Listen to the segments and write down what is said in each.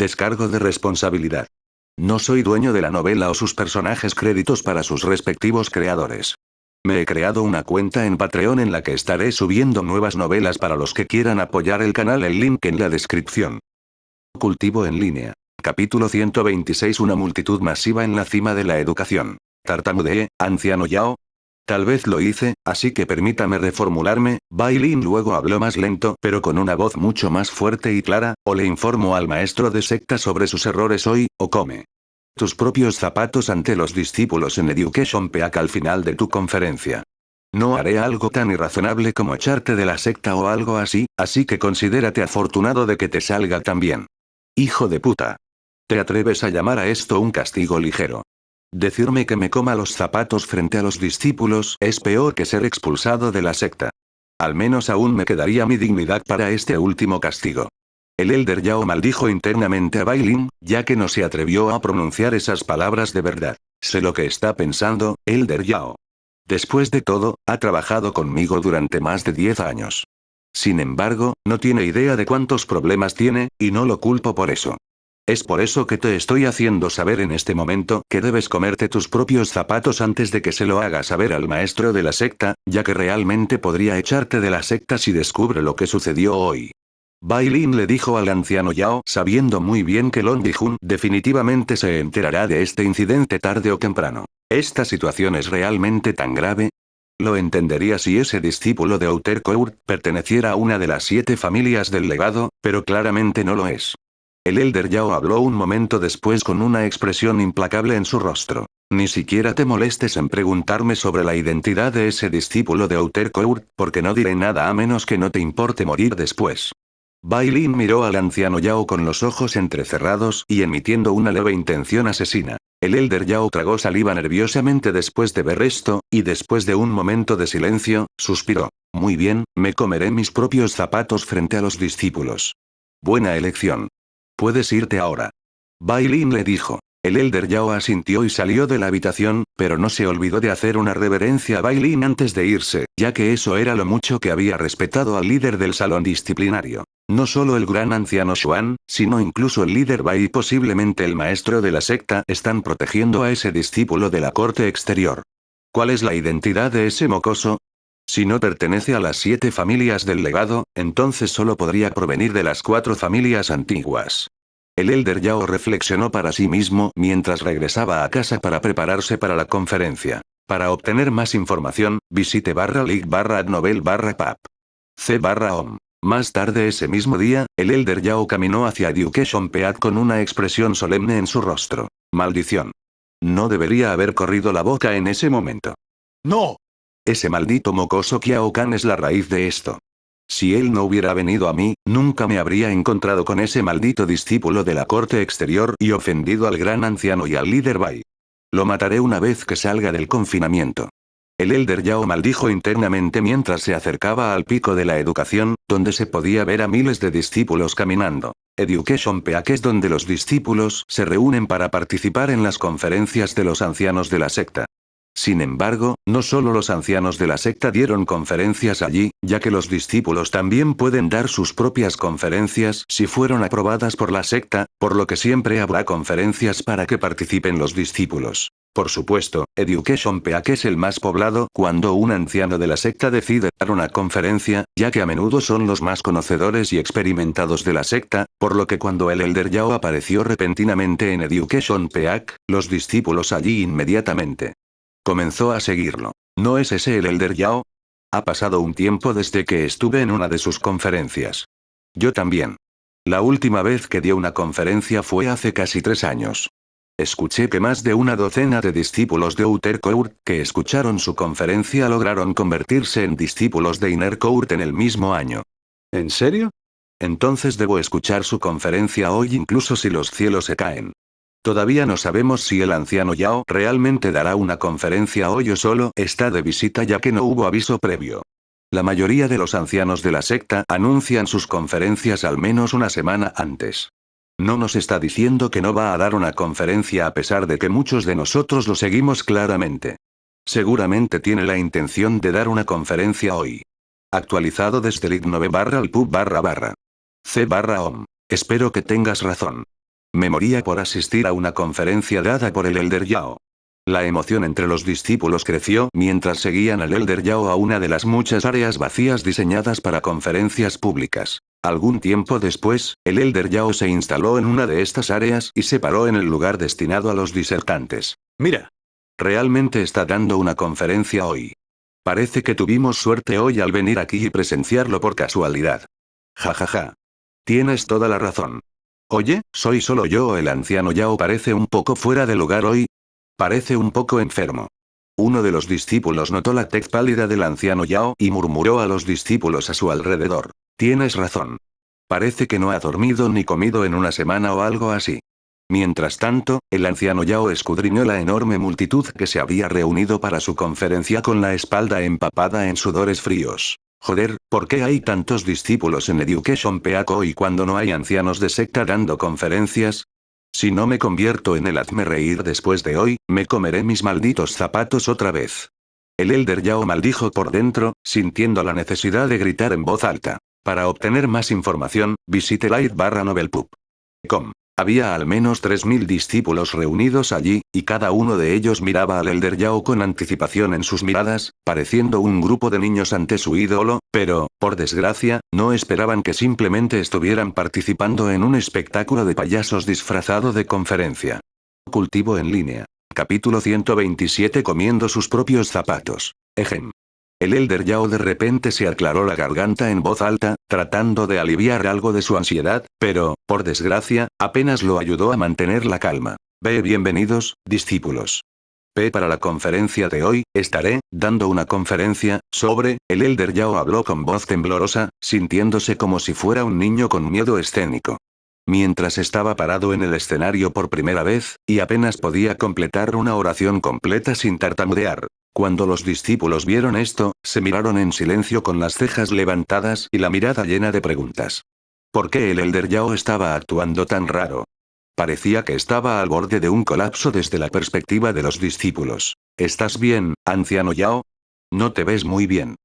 Descargo de responsabilidad. No soy dueño de la novela o sus personajes, créditos para sus respectivos creadores. Me he creado una cuenta en Patreon en la que estaré subiendo nuevas novelas para los que quieran apoyar el canal, el link en la descripción. Cultivo en línea. Capítulo 126. Una multitud masiva en la cima de la educación. Tartamudeé, anciano Yao. Tal vez lo hice, así que permítame reformularme. Bai Lin luego habló más lento, pero con una voz mucho más fuerte y clara: o le informo al maestro de secta sobre sus errores hoy, o come tus propios zapatos ante los discípulos en Education Peak al final de tu conferencia. No haré algo tan irrazonable como echarte de la secta o algo así, así que considérate afortunado de que te salga tan bien. Hijo de puta. ¿Te atreves a llamar a esto un castigo ligero? Decirme que me coma los zapatos frente a los discípulos es peor que ser expulsado de la secta. Al menos aún me quedaría mi dignidad para este último castigo. El Elder Yao maldijo internamente a Bai Lin, ya que no se atrevió a pronunciar esas palabras de verdad. Sé lo que está pensando, Elder Yao. Después de todo, ha trabajado conmigo durante más de 10 años. Sin embargo, no tiene idea de cuántos problemas tiene, y no lo culpo por eso. Es por eso que te estoy haciendo saber en este momento que debes comerte tus propios zapatos antes de que se lo hagas saber al maestro de la secta, ya que realmente podría echarte de la secta si descubre lo que sucedió hoy. Bai Lin le dijo al anciano Yao, sabiendo muy bien que Long Dijun definitivamente se enterará de este incidente tarde o temprano. ¿Esta situación es realmente tan grave? Lo entendería si ese discípulo de Outer Court perteneciera a una de las 7 familias del legado, pero claramente no lo es. El Elder Yao habló un momento después con una expresión implacable en su rostro. Ni siquiera te molestes en preguntarme sobre la identidad de ese discípulo de Outer Court, porque no diré nada a menos que no te importe morir después. Bai Lin miró al anciano Yao con los ojos entrecerrados y emitiendo una leve intención asesina. El Elder Yao tragó saliva nerviosamente después de ver esto, y después de un momento de silencio, suspiró. Muy bien, me comeré mis propios zapatos frente a los discípulos. Buena elección. Puedes irte ahora. Bai Lin le dijo. El Elder Yao asintió y salió de la habitación, pero no se olvidó de hacer una reverencia a Bai Lin antes de irse, ya que eso era lo mucho que había respetado al líder del salón disciplinario. No solo el gran anciano Xuan, sino incluso el líder Bai y posiblemente el maestro de la secta están protegiendo a ese discípulo de la corte exterior. ¿Cuál es la identidad de ese mocoso? Si no pertenece a las 7 familias del legado, entonces solo podría provenir de las 4 familias antiguas. El Elder Yao reflexionó para sí mismo mientras regresaba a casa para prepararse para la conferencia. Para obtener más información, visite /link/adnovel/pap. c/om. Más tarde ese mismo día, el Elder Yao caminó hacia Education Peak con una expresión solemne en su rostro. Maldición. No debería haber corrido la boca en ese momento. ¡No! Ese maldito mocoso Kiao Kan es la raíz de esto. Si él no hubiera venido a mí, nunca me habría encontrado con ese maldito discípulo de la corte exterior y ofendido al gran anciano y al líder Bai. Lo mataré una vez que salga del confinamiento. El Elder Yao maldijo internamente mientras se acercaba al pico de la educación, donde se podía ver a miles de discípulos caminando. Education Peak es donde los discípulos se reúnen para participar en las conferencias de los ancianos de la secta. Sin embargo, no solo los ancianos de la secta dieron conferencias allí, ya que los discípulos también pueden dar sus propias conferencias si fueron aprobadas por la secta, por lo que siempre habrá conferencias para que participen los discípulos. Por supuesto, Education Peak es el más poblado cuando un anciano de la secta decide dar una conferencia, ya que a menudo son los más conocedores y experimentados de la secta, por lo que cuando el Elder Yao apareció repentinamente en Education Peak, los discípulos allí inmediatamente comenzó a seguirlo. ¿No es ese el Elder Yao? Ha pasado un tiempo desde que estuve en una de sus conferencias. Yo también. La última vez que dio una conferencia fue hace casi 3 años. Escuché que más de una docena de discípulos de Outer Court que escucharon su conferencia lograron convertirse en discípulos de Inner Court en el mismo año. ¿En serio? Entonces debo escuchar su conferencia hoy incluso si los cielos se caen. Todavía no sabemos si el anciano Yao realmente dará una conferencia hoy o solo está de visita ya que no hubo aviso previo. La mayoría de los ancianos de la secta anuncian sus conferencias al menos una semana antes. No nos está diciendo que no va a dar una conferencia a pesar de que muchos de nosotros lo seguimos claramente. Seguramente tiene la intención de dar una conferencia hoy. Actualizado desde lit9/alpub/. c/om. Espero que tengas razón. Me moría por asistir a una conferencia dada por el Elder Yao. La emoción entre los discípulos creció mientras seguían al Elder Yao a una de las muchas áreas vacías diseñadas para conferencias públicas. Algún tiempo después, el Elder Yao se instaló en una de estas áreas y se paró en el lugar destinado a los disertantes. Mira. Realmente está dando una conferencia hoy. Parece que tuvimos suerte hoy al venir aquí y presenciarlo por casualidad. Ja ja ja. Tienes toda la razón. Oye, ¿soy solo yo o el anciano Yao parece un poco fuera de lugar hoy? Parece un poco enfermo. Uno de los discípulos notó la tez pálida del anciano Yao y murmuró a los discípulos a su alrededor. Tienes razón. Parece que no ha dormido ni comido en una semana o algo así. Mientras tanto, el anciano Yao escudriñó la enorme multitud que se había reunido para su conferencia con la espalda empapada en sudores fríos. Joder, ¿por qué hay tantos discípulos en Education Peaco y cuando no hay ancianos de secta dando conferencias? Si no me convierto en el hazme reír después de hoy, me comeré mis malditos zapatos otra vez. El Elder Yao maldijo por dentro, sintiendo la necesidad de gritar en voz alta. Para obtener más información, visite light.novelpub.com. Había al menos 3000 discípulos reunidos allí, y cada uno de ellos miraba al Elder Yao con anticipación en sus miradas, pareciendo un grupo de niños ante su ídolo, pero, por desgracia, no esperaban que simplemente estuvieran participando en un espectáculo de payasos disfrazado de conferencia. Cultivo en línea. Capítulo 127 Comiendo sus propios zapatos. Ejem. El Elder Yao de repente se aclaró la garganta en voz alta, tratando de aliviar algo de su ansiedad, pero, por desgracia, apenas lo ayudó a mantener la calma. Bienvenidos, discípulos. Para la conferencia de hoy, estaré dando una conferencia sobre. El Elder Yao habló con voz temblorosa, sintiéndose como si fuera un niño con miedo escénico. Mientras estaba parado en el escenario por primera vez, y apenas podía completar una oración completa sin tartamudear. Cuando los discípulos vieron esto, se miraron en silencio con las cejas levantadas y la mirada llena de preguntas. ¿Por qué el Elder Yao estaba actuando tan raro? Parecía que estaba al borde de un colapso desde la perspectiva de los discípulos. ¿Estás bien, anciano Yao? No te ves muy bien.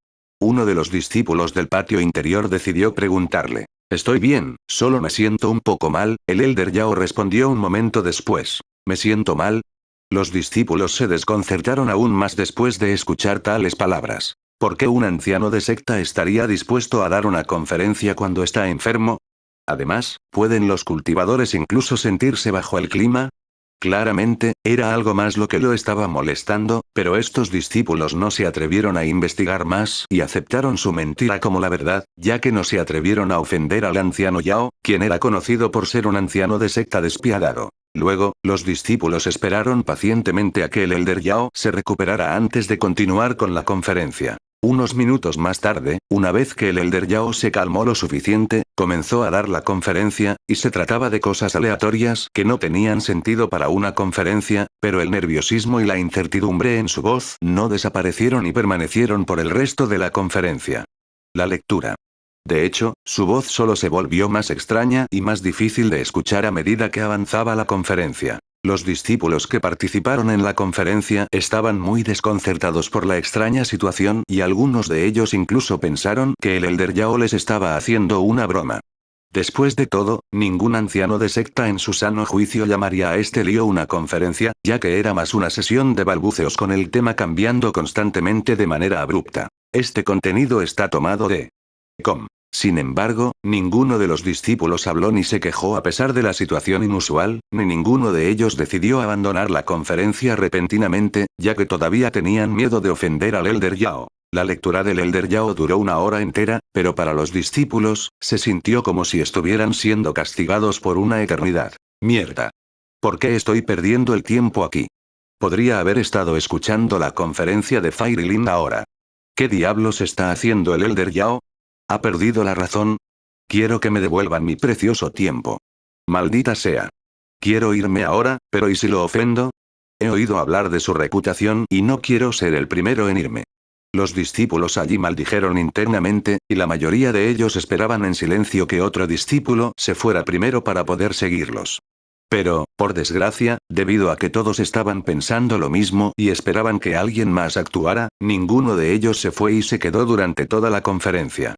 Uno de los discípulos del patio interior decidió preguntarle. Estoy bien, solo me siento un poco mal, el Elder Yao respondió un momento después. ¿Me siento mal? Los discípulos se desconcertaron aún más después de escuchar tales palabras. ¿Por qué un anciano de secta estaría dispuesto a dar una conferencia cuando está enfermo? Además, ¿pueden los cultivadores incluso sentirse bajo el clima? Claramente, era algo más lo que lo estaba molestando, pero estos discípulos no se atrevieron a investigar más y aceptaron su mentira como la verdad, ya que no se atrevieron a ofender al anciano Yao, quien era conocido por ser un anciano de secta despiadado. Luego, los discípulos esperaron pacientemente a que el Elder Yao se recuperara antes de continuar con la conferencia. Unos minutos más tarde, una vez que el Elder Yao se calmó lo suficiente, comenzó a dar la conferencia, y se trataba de cosas aleatorias que no tenían sentido para una conferencia, pero el nerviosismo y la incertidumbre en su voz no desaparecieron y permanecieron por el resto de la conferencia. La lectura. De hecho, su voz solo se volvió más extraña y más difícil de escuchar a medida que avanzaba la conferencia. Los discípulos que participaron en la conferencia estaban muy desconcertados por la extraña situación y algunos de ellos incluso pensaron que el Elder Yao les estaba haciendo una broma. Después de todo, ningún anciano de secta en su sano juicio llamaría a este lío una conferencia, ya que era más una sesión de balbuceos con el tema cambiando constantemente de manera abrupta. Este contenido está tomado de com. Sin embargo, ninguno de los discípulos habló ni se quejó a pesar de la situación inusual, ni ninguno de ellos decidió abandonar la conferencia repentinamente, ya que todavía tenían miedo de ofender al Elder Yao. La lectura del Elder Yao duró una hora entera, pero para los discípulos, se sintió como si estuvieran siendo castigados por una eternidad. Mierda. ¿Por qué estoy perdiendo el tiempo aquí? Podría haber estado escuchando la conferencia de Fairy ahora. ¿Qué diablos está haciendo el Elder Yao? ¿Ha perdido la razón? Quiero que me devuelvan mi precioso tiempo. Maldita sea. Quiero irme ahora, pero ¿y si lo ofendo? He oído hablar de su reputación y no quiero ser el primero en irme. Los discípulos allí maldijeron internamente, y la mayoría de ellos esperaban en silencio que otro discípulo se fuera primero para poder seguirlos. Pero, por desgracia, debido a que todos estaban pensando lo mismo y esperaban que alguien más actuara, ninguno de ellos se fue y se quedó durante toda la conferencia.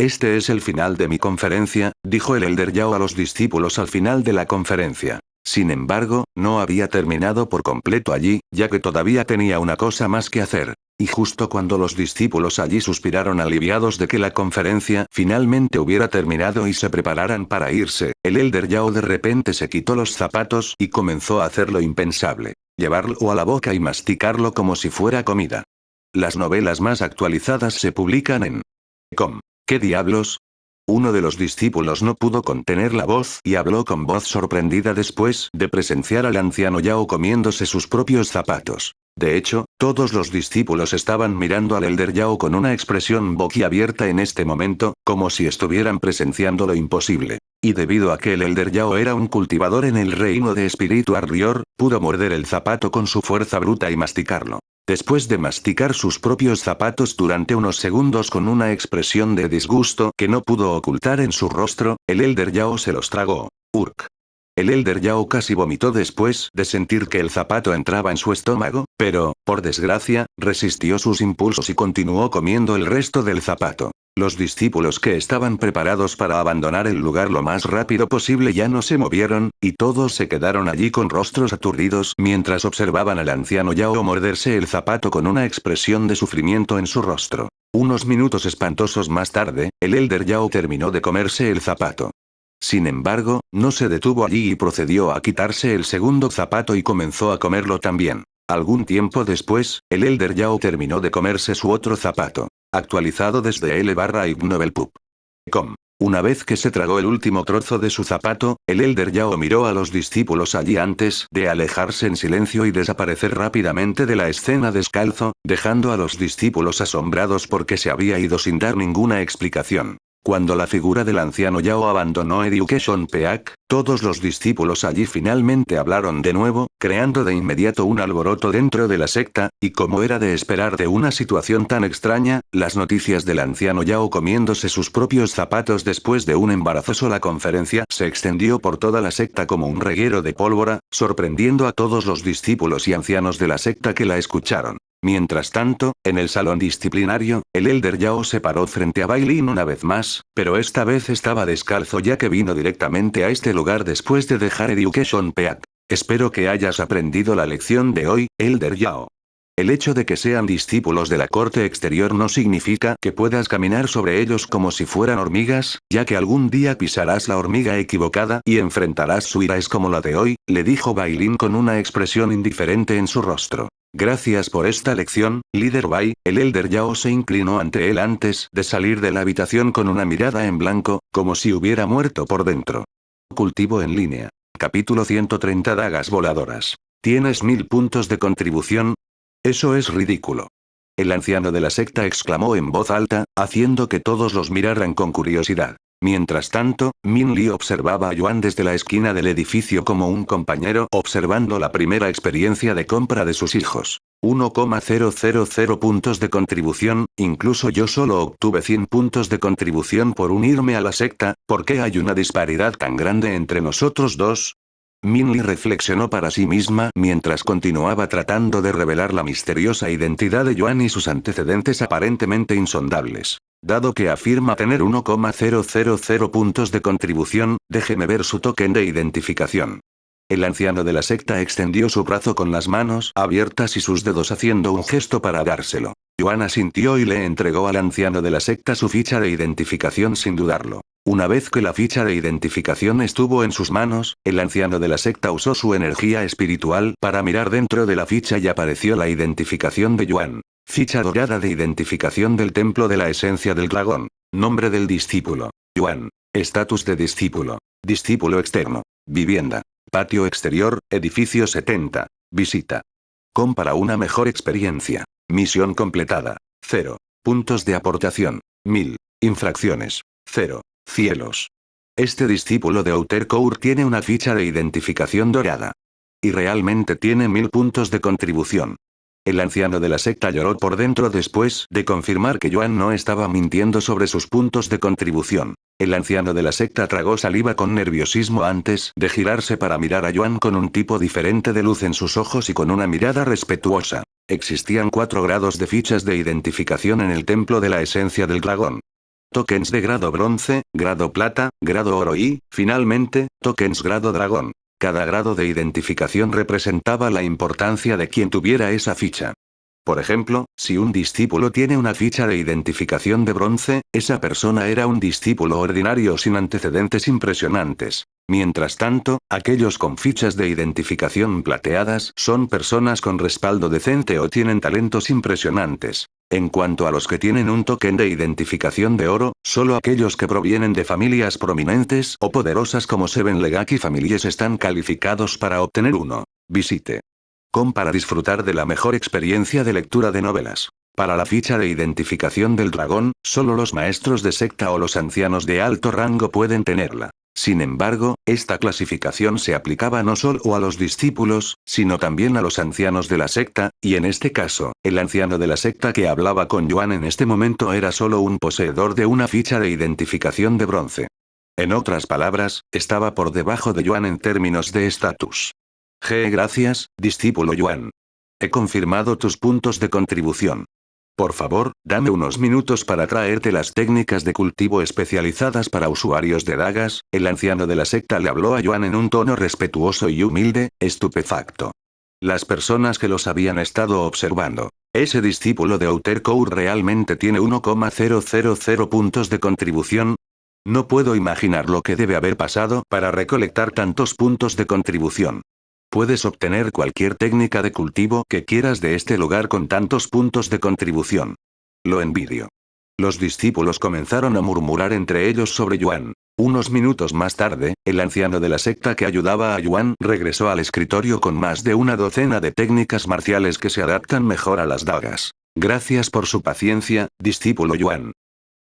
Este es el final de mi conferencia, dijo el Elder Yao a los discípulos al final de la conferencia. Sin embargo, no había terminado por completo allí, ya que todavía tenía una cosa más que hacer. Y justo cuando los discípulos allí suspiraron aliviados de que la conferencia finalmente hubiera terminado y se prepararan para irse, el Elder Yao de repente se quitó los zapatos y comenzó a hacer lo impensable. Llevarlo a la boca y masticarlo como si fuera comida. Las novelas más actualizadas se publican en com. ¿Qué diablos? Uno de los discípulos no pudo contener la voz y habló con voz sorprendida después de presenciar al anciano Yao comiéndose sus propios zapatos. De hecho, todos los discípulos estaban mirando al Elder Yao con una expresión boquiabierta en este momento, como si estuvieran presenciando lo imposible. Y debido a que el Elder Yao era un cultivador en el reino de Espíritu Arrior, pudo morder el zapato con su fuerza bruta y masticarlo. Después de masticar sus propios zapatos durante unos segundos con una expresión de disgusto que no pudo ocultar en su rostro, el Elder Yao se los tragó. Urk. El Elder Yao casi vomitó después de sentir que el zapato entraba en su estómago, pero, por desgracia, resistió sus impulsos y continuó comiendo el resto del zapato. Los discípulos que estaban preparados para abandonar el lugar lo más rápido posible ya no se movieron, y todos se quedaron allí con rostros aturdidos mientras observaban al anciano Yao morderse el zapato con una expresión de sufrimiento en su rostro. Unos minutos espantosos más tarde, el Elder Yao terminó de comerse el zapato. Sin embargo, no se detuvo allí y procedió a quitarse el segundo zapato y comenzó a comerlo también. Algún tiempo después, el Elder Yao terminó de comerse su otro zapato. Actualizado desde L/Ignovelpup. Una vez que se tragó el último trozo de su zapato, el Elder Yao miró a los discípulos allí antes de alejarse en silencio y desaparecer rápidamente de la escena descalzo, dejando a los discípulos asombrados porque se había ido sin dar ninguna explicación. Cuando la figura del anciano Yao abandonó Education Peak, todos los discípulos allí finalmente hablaron de nuevo, creando de inmediato un alboroto dentro de la secta, y como era de esperar de una situación tan extraña, las noticias del anciano Yao comiéndose sus propios zapatos después de un embarazoso la conferencia se extendió por toda la secta como un reguero de pólvora, sorprendiendo a todos los discípulos y ancianos de la secta que la escucharon. Mientras tanto, en el salón disciplinario, el Elder Yao se paró frente a Bailin una vez más, pero esta vez estaba descalzo ya que vino directamente a este lugar después de dejar Education Peak. Espero que hayas aprendido la lección de hoy, Elder Yao. El hecho de que sean discípulos de la corte exterior no significa que puedas caminar sobre ellos como si fueran hormigas, ya que algún día pisarás la hormiga equivocada y enfrentarás su ira es como la de hoy, le dijo Bailin con una expresión indiferente en su rostro. Gracias por esta lección, líder Bai. El Elder Yao se inclinó ante él antes de salir de la habitación con una mirada en blanco, como si hubiera muerto por dentro. Cultivo en línea. Capítulo 130 Dagas voladoras. ¿Tienes 1000 puntos de contribución? Eso es ridículo. El anciano de la secta exclamó en voz alta, haciendo que todos los miraran con curiosidad. Mientras tanto, Min Li observaba a Yuan desde la esquina del edificio como un compañero observando la primera experiencia de compra de sus hijos. 1,000 puntos de contribución, incluso yo solo obtuve 100 puntos de contribución por unirme a la secta, ¿por qué hay una disparidad tan grande entre nosotros dos? Min Li reflexionó para sí misma mientras continuaba tratando de revelar la misteriosa identidad de Yuan y sus antecedentes aparentemente insondables. Dado que afirma tener 1,000 puntos de contribución, déjeme ver su token de identificación. El anciano de la secta extendió su brazo con las manos abiertas y sus dedos haciendo un gesto para dárselo. Yuan asintió y le entregó al anciano de la secta su ficha de identificación sin dudarlo. Una vez que la ficha de identificación estuvo en sus manos, el anciano de la secta usó su energía espiritual para mirar dentro de la ficha y apareció la identificación de Yuan. Ficha dorada de identificación del templo de la esencia del dragón. Nombre del discípulo. Yuan. Estatus de discípulo. Discípulo externo. Vivienda. Patio exterior, edificio 70. Visita. Para una mejor experiencia. Misión completada. 0. Puntos de aportación. 1000. Infracciones. 0. Cielos. Este discípulo de Outer Core tiene una ficha de identificación dorada. Y realmente tiene 1000 puntos de contribución. El anciano de la secta lloró por dentro después de confirmar que Yuan no estaba mintiendo sobre sus puntos de contribución. El anciano de la secta tragó saliva con nerviosismo antes de girarse para mirar a Yuan con un tipo diferente de luz en sus ojos y con una mirada respetuosa. Existían 4 grados de fichas de identificación en el templo de la esencia del dragón. tokens de grado bronce, grado plata, grado oro y, finalmente, tokens grado dragón. Cada grado de identificación representaba la importancia de quien tuviera esa ficha. Por ejemplo, si un discípulo tiene una ficha de identificación de bronce, esa persona era un discípulo ordinario sin antecedentes impresionantes. Mientras tanto, aquellos con fichas de identificación plateadas son personas con respaldo decente o tienen talentos impresionantes. En cuanto a los que tienen un token de identificación de oro, solo aquellos que provienen de familias prominentes o poderosas como Seven Legacy Families están calificados para obtener uno. Visite com para disfrutar de la mejor experiencia de lectura de novelas. Para la ficha de identificación del dragón, solo los maestros de secta o los ancianos de alto rango pueden tenerla. Sin embargo, esta clasificación se aplicaba no solo a los discípulos, sino también a los ancianos de la secta, y en este caso, el anciano de la secta que hablaba con Yuan en este momento era solo un poseedor de una ficha de identificación de bronce. En otras palabras, estaba por debajo de Yuan en términos de estatus. Gracias, discípulo Yuan. He confirmado tus puntos de contribución. Por favor, dame unos minutos para traerte las técnicas de cultivo especializadas para usuarios de dagas. El anciano de la secta le habló a Yuan en un tono respetuoso y humilde, estupefacto. Las personas que los habían estado observando. ¿Ese discípulo de Outer Core realmente tiene 1,000 puntos de contribución? No puedo imaginar lo que debe haber pasado para recolectar tantos puntos de contribución. Puedes obtener cualquier técnica de cultivo que quieras de este lugar con tantos puntos de contribución. Lo envidio. Los discípulos comenzaron a murmurar entre ellos sobre Yuan. Unos minutos más tarde, el anciano de la secta que ayudaba a Yuan regresó al escritorio con más de una docena de técnicas marciales que se adaptan mejor a las dagas. Gracias por su paciencia, discípulo Yuan.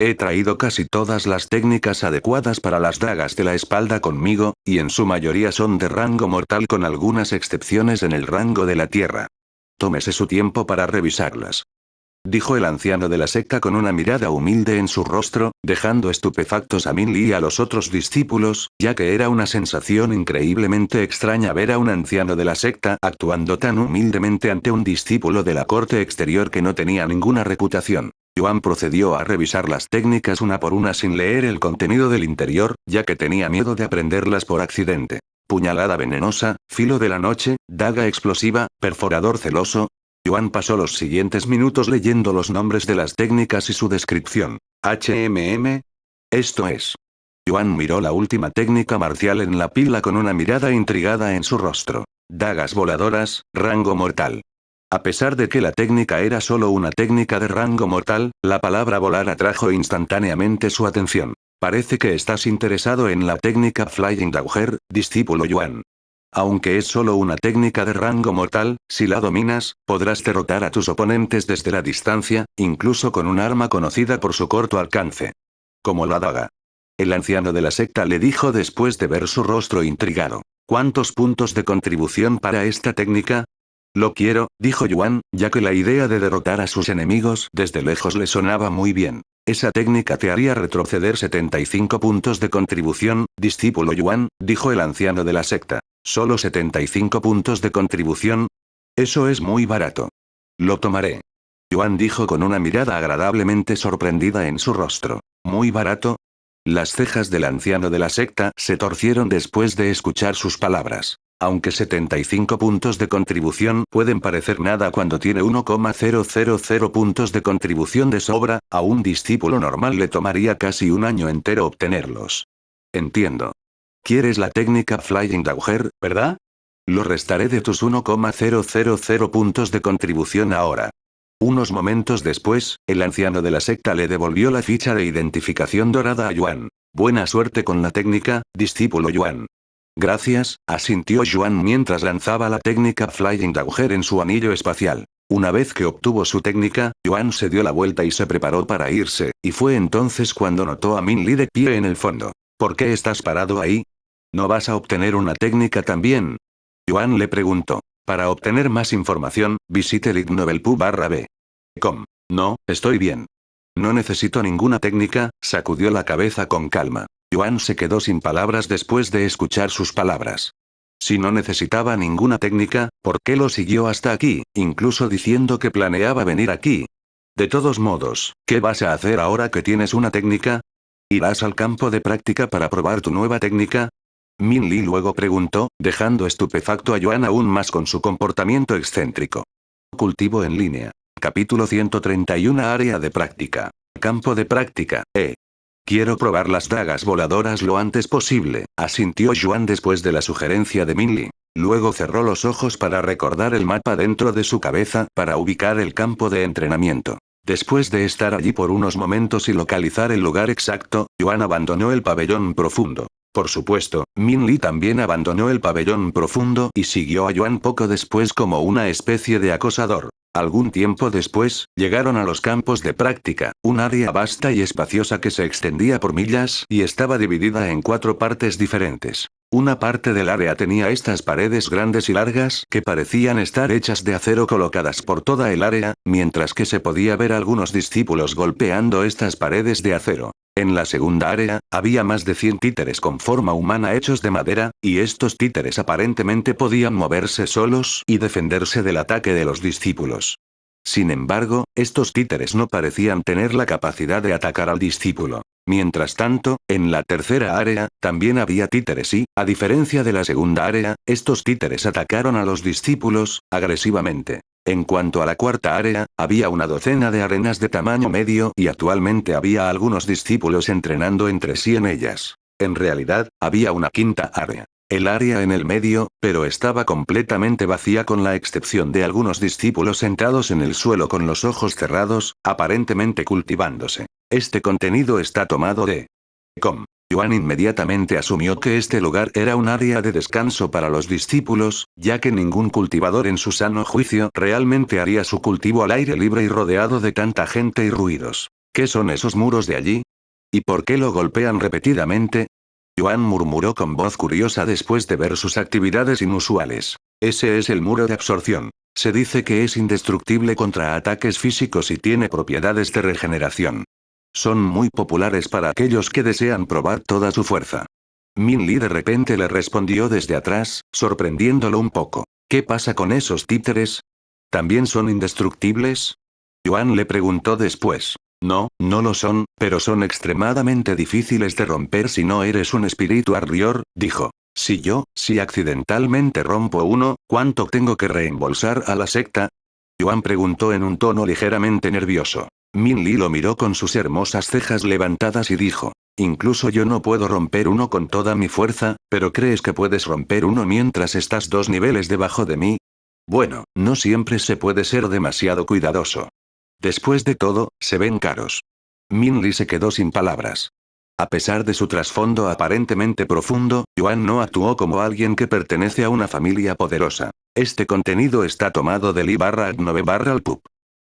He traído casi todas las técnicas adecuadas para las dagas de la espalda conmigo, y en su mayoría son de rango mortal con algunas excepciones en el rango de la tierra. Tómese su tiempo para revisarlas. Dijo el anciano de la secta con una mirada humilde en su rostro, dejando estupefactos a Min Li y a los otros discípulos, ya que era una sensación increíblemente extraña ver a un anciano de la secta actuando tan humildemente ante un discípulo de la corte exterior que no tenía ninguna reputación. Yuan procedió a revisar las técnicas una por una sin leer el contenido del interior, ya que tenía miedo de aprenderlas por accidente. Puñalada venenosa, filo de la noche, daga explosiva, perforador celoso. Yuan pasó los siguientes minutos leyendo los nombres de las técnicas y su descripción. Esto es. Yuan miró la última técnica marcial en la pila con una mirada intrigada en su rostro. Dagas voladoras, rango mortal. A pesar de que la técnica era solo una técnica de rango mortal, la palabra volar atrajo instantáneamente su atención. Parece que estás interesado en la técnica Flying Dagger, discípulo Yuan. Aunque es solo una técnica de rango mortal, si la dominas, podrás derrotar a tus oponentes desde la distancia, incluso con un arma conocida por su corto alcance. Como la daga. El anciano de la secta le dijo después de ver su rostro intrigado. ¿Cuántos puntos de contribución para esta técnica? Lo quiero, dijo Yuan, ya que la idea de derrotar a sus enemigos desde lejos le sonaba muy bien. Esa técnica te haría retroceder 75 puntos de contribución, discípulo Yuan, dijo el anciano de la secta. ¿Solo 75 puntos de contribución? Eso es muy barato. Lo tomaré. Yuan dijo con una mirada agradablemente sorprendida en su rostro. ¿Muy barato? Las cejas del anciano de la secta se torcieron después de escuchar sus palabras. Aunque 75 puntos de contribución pueden parecer nada cuando tiene 1,000 puntos de contribución de sobra, a un discípulo normal le tomaría casi un año entero obtenerlos. Entiendo. ¿Quieres la técnica Flying Dagger, verdad? Lo restaré de tus 1,000 puntos de contribución ahora. Unos momentos después, el anciano de la secta le devolvió la ficha de identificación dorada a Yuan. Buena suerte con la técnica, discípulo Yuan. Gracias, asintió Yuan mientras lanzaba la técnica Flying Dagger en su anillo espacial. Una vez que obtuvo su técnica, Yuan se dio la vuelta y se preparó para irse, y fue entonces cuando notó a Min Li de pie en el fondo. ¿Por qué estás parado ahí? ¿No vas a obtener una técnica también? Yuan le preguntó. Para obtener más información, visite lignovel.pu/b. No, estoy bien. No necesito ninguna técnica, sacudió la cabeza con calma. Yuan se quedó sin palabras después de escuchar sus palabras. Si no necesitaba ninguna técnica, ¿por qué lo siguió hasta aquí, incluso diciendo que planeaba venir aquí? De todos modos, ¿qué vas a hacer ahora que tienes una técnica? ¿Irás al campo de práctica para probar tu nueva técnica? Min Lee luego preguntó, dejando estupefacto a Yuan aún más con su comportamiento excéntrico. Cultivo en línea. Capítulo 131 Área de práctica. Campo de práctica, Quiero probar las dagas voladoras lo antes posible, asintió Yuan después de la sugerencia de Min Lee. Luego cerró los ojos para recordar el mapa dentro de su cabeza para ubicar el campo de entrenamiento. Después de estar allí por unos momentos y localizar el lugar exacto, Yuan abandonó el pabellón profundo. Por supuesto, Min Lee también abandonó el pabellón profundo y siguió a Yuan poco después como una especie de acosador. Algún tiempo después, llegaron a los campos de práctica, un área vasta y espaciosa que se extendía por millas y estaba dividida en 4 partes diferentes. Una parte del área tenía estas paredes grandes y largas que parecían estar hechas de acero colocadas por toda el área, mientras que se podía ver algunos discípulos golpeando estas paredes de acero. En la segunda área, había más de 100 títeres con forma humana hechos de madera, y estos títeres aparentemente podían moverse solos y defenderse del ataque de los discípulos. Sin embargo, estos títeres no parecían tener la capacidad de atacar al discípulo. Mientras tanto, en la tercera área, también había títeres y, a diferencia de la segunda área, estos títeres atacaron a los discípulos, agresivamente. En cuanto a la cuarta área, había una docena de arenas de tamaño medio y actualmente había algunos discípulos entrenando entre sí en ellas. En realidad, había una quinta área. El área en el medio, pero estaba completamente vacía con la excepción de algunos discípulos sentados en el suelo con los ojos cerrados, aparentemente cultivándose. Este contenido está tomado de com. Yuan inmediatamente asumió que este lugar era un área de descanso para los discípulos, ya que ningún cultivador en su sano juicio realmente haría su cultivo al aire libre y rodeado de tanta gente y ruidos. ¿Qué son esos muros de allí? ¿Y por qué lo golpean repetidamente? Yuan murmuró con voz curiosa después de ver sus actividades inusuales. Ese es el muro de absorción. Se dice que es indestructible contra ataques físicos y tiene propiedades de regeneración. Son muy populares para aquellos que desean probar toda su fuerza. Min Lee de repente le respondió desde atrás, sorprendiéndolo un poco. ¿Qué pasa con esos títeres? ¿También son indestructibles? Yuan le preguntó después. No, no lo son, pero son extremadamente difíciles de romper si no eres un espíritu arrior, dijo. Si accidentalmente rompo uno, ¿cuánto tengo que reembolsar a la secta? Yuan preguntó en un tono ligeramente nervioso. Min Lee lo miró con sus hermosas cejas levantadas y dijo. Incluso yo no puedo romper uno con toda mi fuerza, pero ¿crees que puedes romper uno mientras estás 2 niveles debajo de mí? Bueno, no siempre se puede ser demasiado cuidadoso. Después de todo, se ven caros. Min Lee se quedó sin palabras. A pesar de su trasfondo aparentemente profundo, Yuan no actuó como alguien que pertenece a una familia poderosa. Este contenido está tomado del i/9/alpub.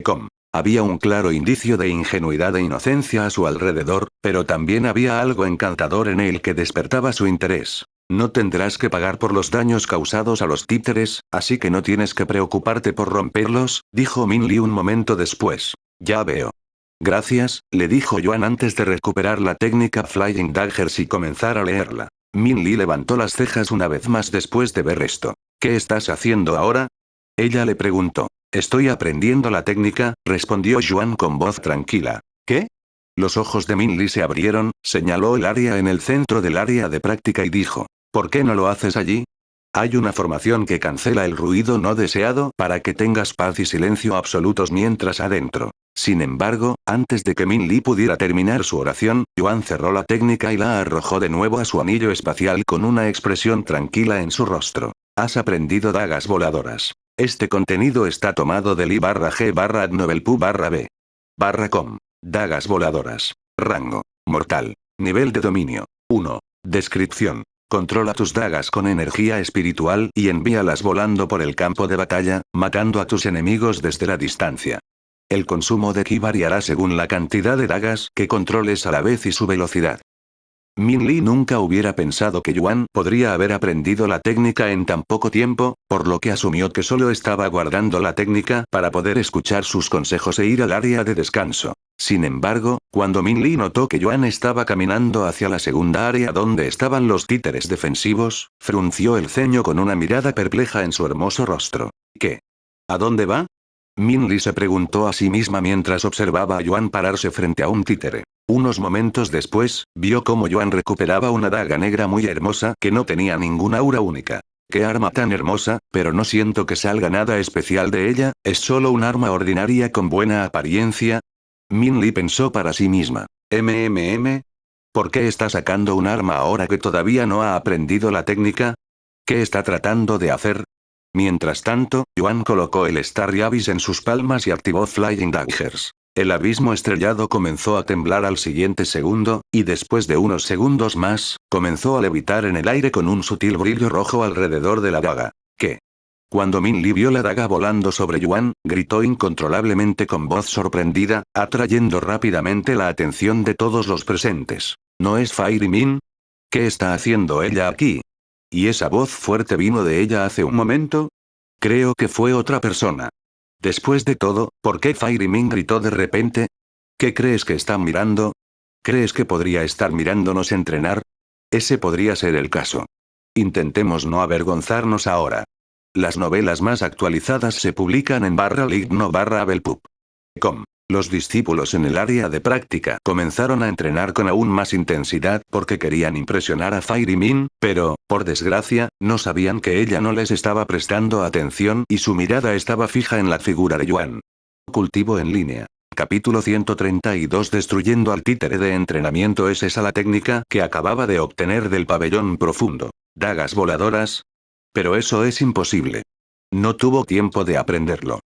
Com. Había un claro indicio de ingenuidad e inocencia a su alrededor, pero también había algo encantador en él que despertaba su interés. No tendrás que pagar por los daños causados a los títeres, así que no tienes que preocuparte por romperlos, dijo Min Lee un momento después. Ya veo. Gracias, le dijo Yuan antes de recuperar la técnica Flying Daggers y comenzar a leerla. Min Lee levantó las cejas una vez más después de ver esto. ¿Qué estás haciendo ahora? Ella le preguntó. Estoy aprendiendo la técnica, respondió Yuan con voz tranquila. ¿Qué? Los ojos de Min Lee se abrieron, señaló el área en el centro del área de práctica y dijo. ¿Por qué no lo haces allí? Hay una formación que cancela el ruido no deseado para que tengas paz y silencio absolutos mientras adentro. Sin embargo, antes de que Min Lee pudiera terminar su oración, Yuan cerró la técnica y la arrojó de nuevo a su anillo espacial con una expresión tranquila en su rostro. Has aprendido dagas voladoras. Este contenido está tomado del i/G/Novelpu/B/com. Dagas voladoras. Rango. Mortal. Nivel de dominio. 1. Descripción. Controla tus dagas con energía espiritual y envíalas volando por el campo de batalla, matando a tus enemigos desde la distancia. El consumo de ki variará según la cantidad de dagas que controles a la vez y su velocidad. Min Lee nunca hubiera pensado que Yuan podría haber aprendido la técnica en tan poco tiempo, por lo que asumió que solo estaba guardando la técnica para poder escuchar sus consejos e ir al área de descanso. Sin embargo, cuando Min Lee notó que Yuan estaba caminando hacia la segunda área donde estaban los títeres defensivos, frunció el ceño con una mirada perpleja en su hermoso rostro. ¿Qué? ¿A dónde va? Min Lee se preguntó a sí misma mientras observaba a Yuan pararse frente a un títere. Unos momentos después, vio cómo Yuan recuperaba una daga negra muy hermosa que no tenía ninguna aura única. ¡Qué arma tan hermosa! Pero no siento que salga nada especial de ella, ¿es solo un arma ordinaria con buena apariencia? Min Lee pensó para sí misma. ¿Por qué está sacando un arma ahora que todavía no ha aprendido la técnica? ¿Qué está tratando de hacer? Mientras tanto, Yuan colocó el Starry Abyss en sus palmas y activó Flying Daggers. El abismo estrellado comenzó a temblar al siguiente segundo, y después de unos segundos más, comenzó a levitar en el aire con un sutil brillo rojo alrededor de la daga. ¿Qué? Cuando Min Lee vio la daga volando sobre Yuan, gritó incontrolablemente con voz sorprendida, atrayendo rápidamente la atención de todos los presentes. ¿No es Fairy Min? ¿Qué está haciendo ella aquí? ¿Y esa voz fuerte vino de ella hace un momento? Creo que fue otra persona. Después de todo, ¿por qué Fairy Min gritó de repente? ¿Qué crees que está mirando? ¿Crees que podría estar mirándonos entrenar? Ese podría ser el caso. Intentemos no avergonzarnos ahora. Las novelas más actualizadas se publican en /ligno/abelpub.com. Los discípulos en el área de práctica comenzaron a entrenar con aún más intensidad porque querían impresionar a Fairy Min, pero, por desgracia, no sabían que ella no les estaba prestando atención y su mirada estaba fija en la figura de Yuan. Cultivo en línea. Capítulo 132. Destruyendo al títere de entrenamiento. ¿Es esa la técnica que acababa de obtener del pabellón profundo? ¿Dagas voladoras? Pero eso es imposible. No tuvo tiempo de aprenderlo.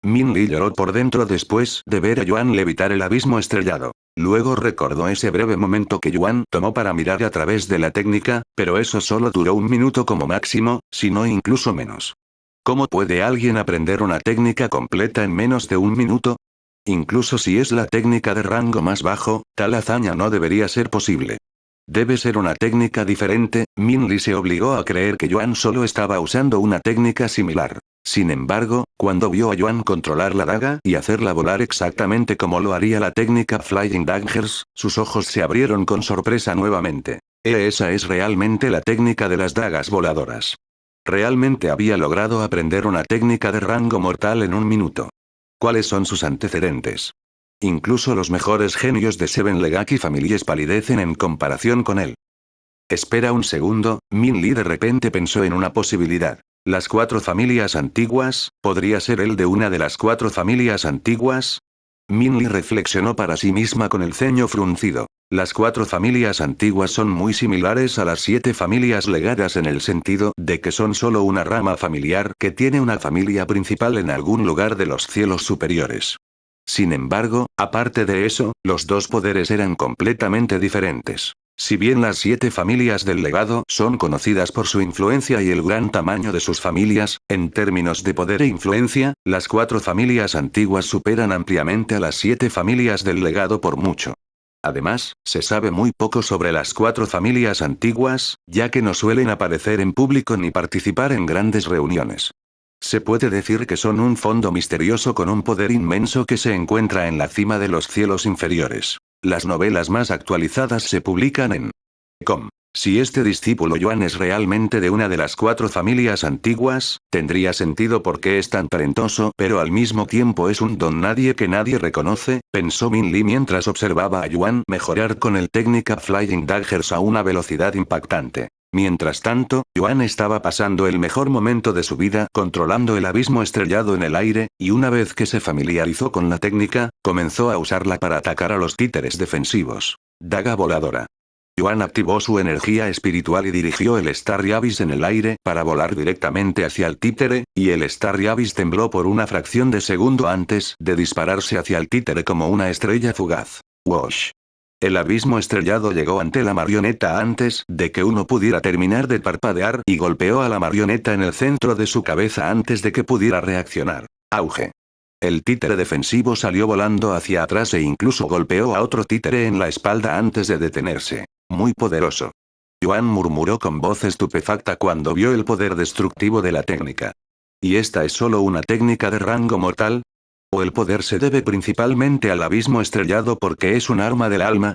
Min Lee lloró por dentro después de ver a Yuan levitar el abismo estrellado. Luego recordó ese breve momento que Yuan tomó para mirar a través de la técnica, pero eso solo duró un minuto como máximo, si no incluso menos. ¿Cómo puede alguien aprender una técnica completa en menos de un minuto? Incluso si es la técnica de rango más bajo, tal hazaña no debería ser posible. Debe ser una técnica diferente. Min Lee se obligó a creer que Yuan solo estaba usando una técnica similar. Sin embargo, cuando vio a Yuan controlar la daga y hacerla volar exactamente como lo haría la técnica Flying Daggers, sus ojos se abrieron con sorpresa nuevamente. Esa es realmente la técnica de las dagas voladoras. Realmente había logrado aprender una técnica de rango mortal en un minuto. ¿Cuáles son sus antecedentes? Incluso los mejores genios de Seven Legaki Families palidecen en comparación con él. Espera un segundo, Min Lee de repente pensó en una posibilidad. Las 4 familias antiguas, ¿podría ser él de una de las 4 familias antiguas? Min Lee reflexionó para sí misma con el ceño fruncido. Las 4 familias antiguas son muy similares a las 7 familias legadas en el sentido de que son solo una rama familiar que tiene una familia principal en algún lugar de los cielos superiores. Sin embargo, aparte de eso, los dos poderes eran completamente diferentes. Si bien las 7 familias del legado son conocidas por su influencia y el gran tamaño de sus familias, en términos de poder e influencia, las 4 familias antiguas superan ampliamente a las 7 familias del legado por mucho. Además, se sabe muy poco sobre las 4 familias antiguas, ya que no suelen aparecer en público ni participar en grandes reuniones. Se puede decir que son un fondo misterioso con un poder inmenso que se encuentra en la cima de los cielos inferiores. Las novelas más actualizadas se publican en .com. Si este discípulo Yuan es realmente de una de las 4 familias antiguas, tendría sentido porque es tan talentoso, pero al mismo tiempo es un don nadie que nadie reconoce, pensó Min Lee mientras observaba a Yuan mejorar con el técnica Flying Daggers a una velocidad impactante. Mientras tanto, Yuan estaba pasando el mejor momento de su vida controlando el abismo estrellado en el aire, y una vez que se familiarizó con la técnica, comenzó a usarla para atacar a los títeres defensivos. Daga voladora. Yuan activó su energía espiritual y dirigió el Starry Abyss en el aire para volar directamente hacia el títere, y el Starry Abyss tembló por una fracción de segundo antes de dispararse hacia el títere como una estrella fugaz. Wash. El abismo estrellado llegó ante la marioneta antes de que uno pudiera terminar de parpadear y golpeó a la marioneta en el centro de su cabeza antes de que pudiera reaccionar. Auge. El títere defensivo salió volando hacia atrás e incluso golpeó a otro títere en la espalda antes de detenerse. Muy poderoso. Yuan murmuró con voz estupefacta cuando vio el poder destructivo de la técnica. ¿Y esta es solo una técnica de rango mortal? ¿O el poder se debe principalmente al abismo estrellado porque es un arma del alma?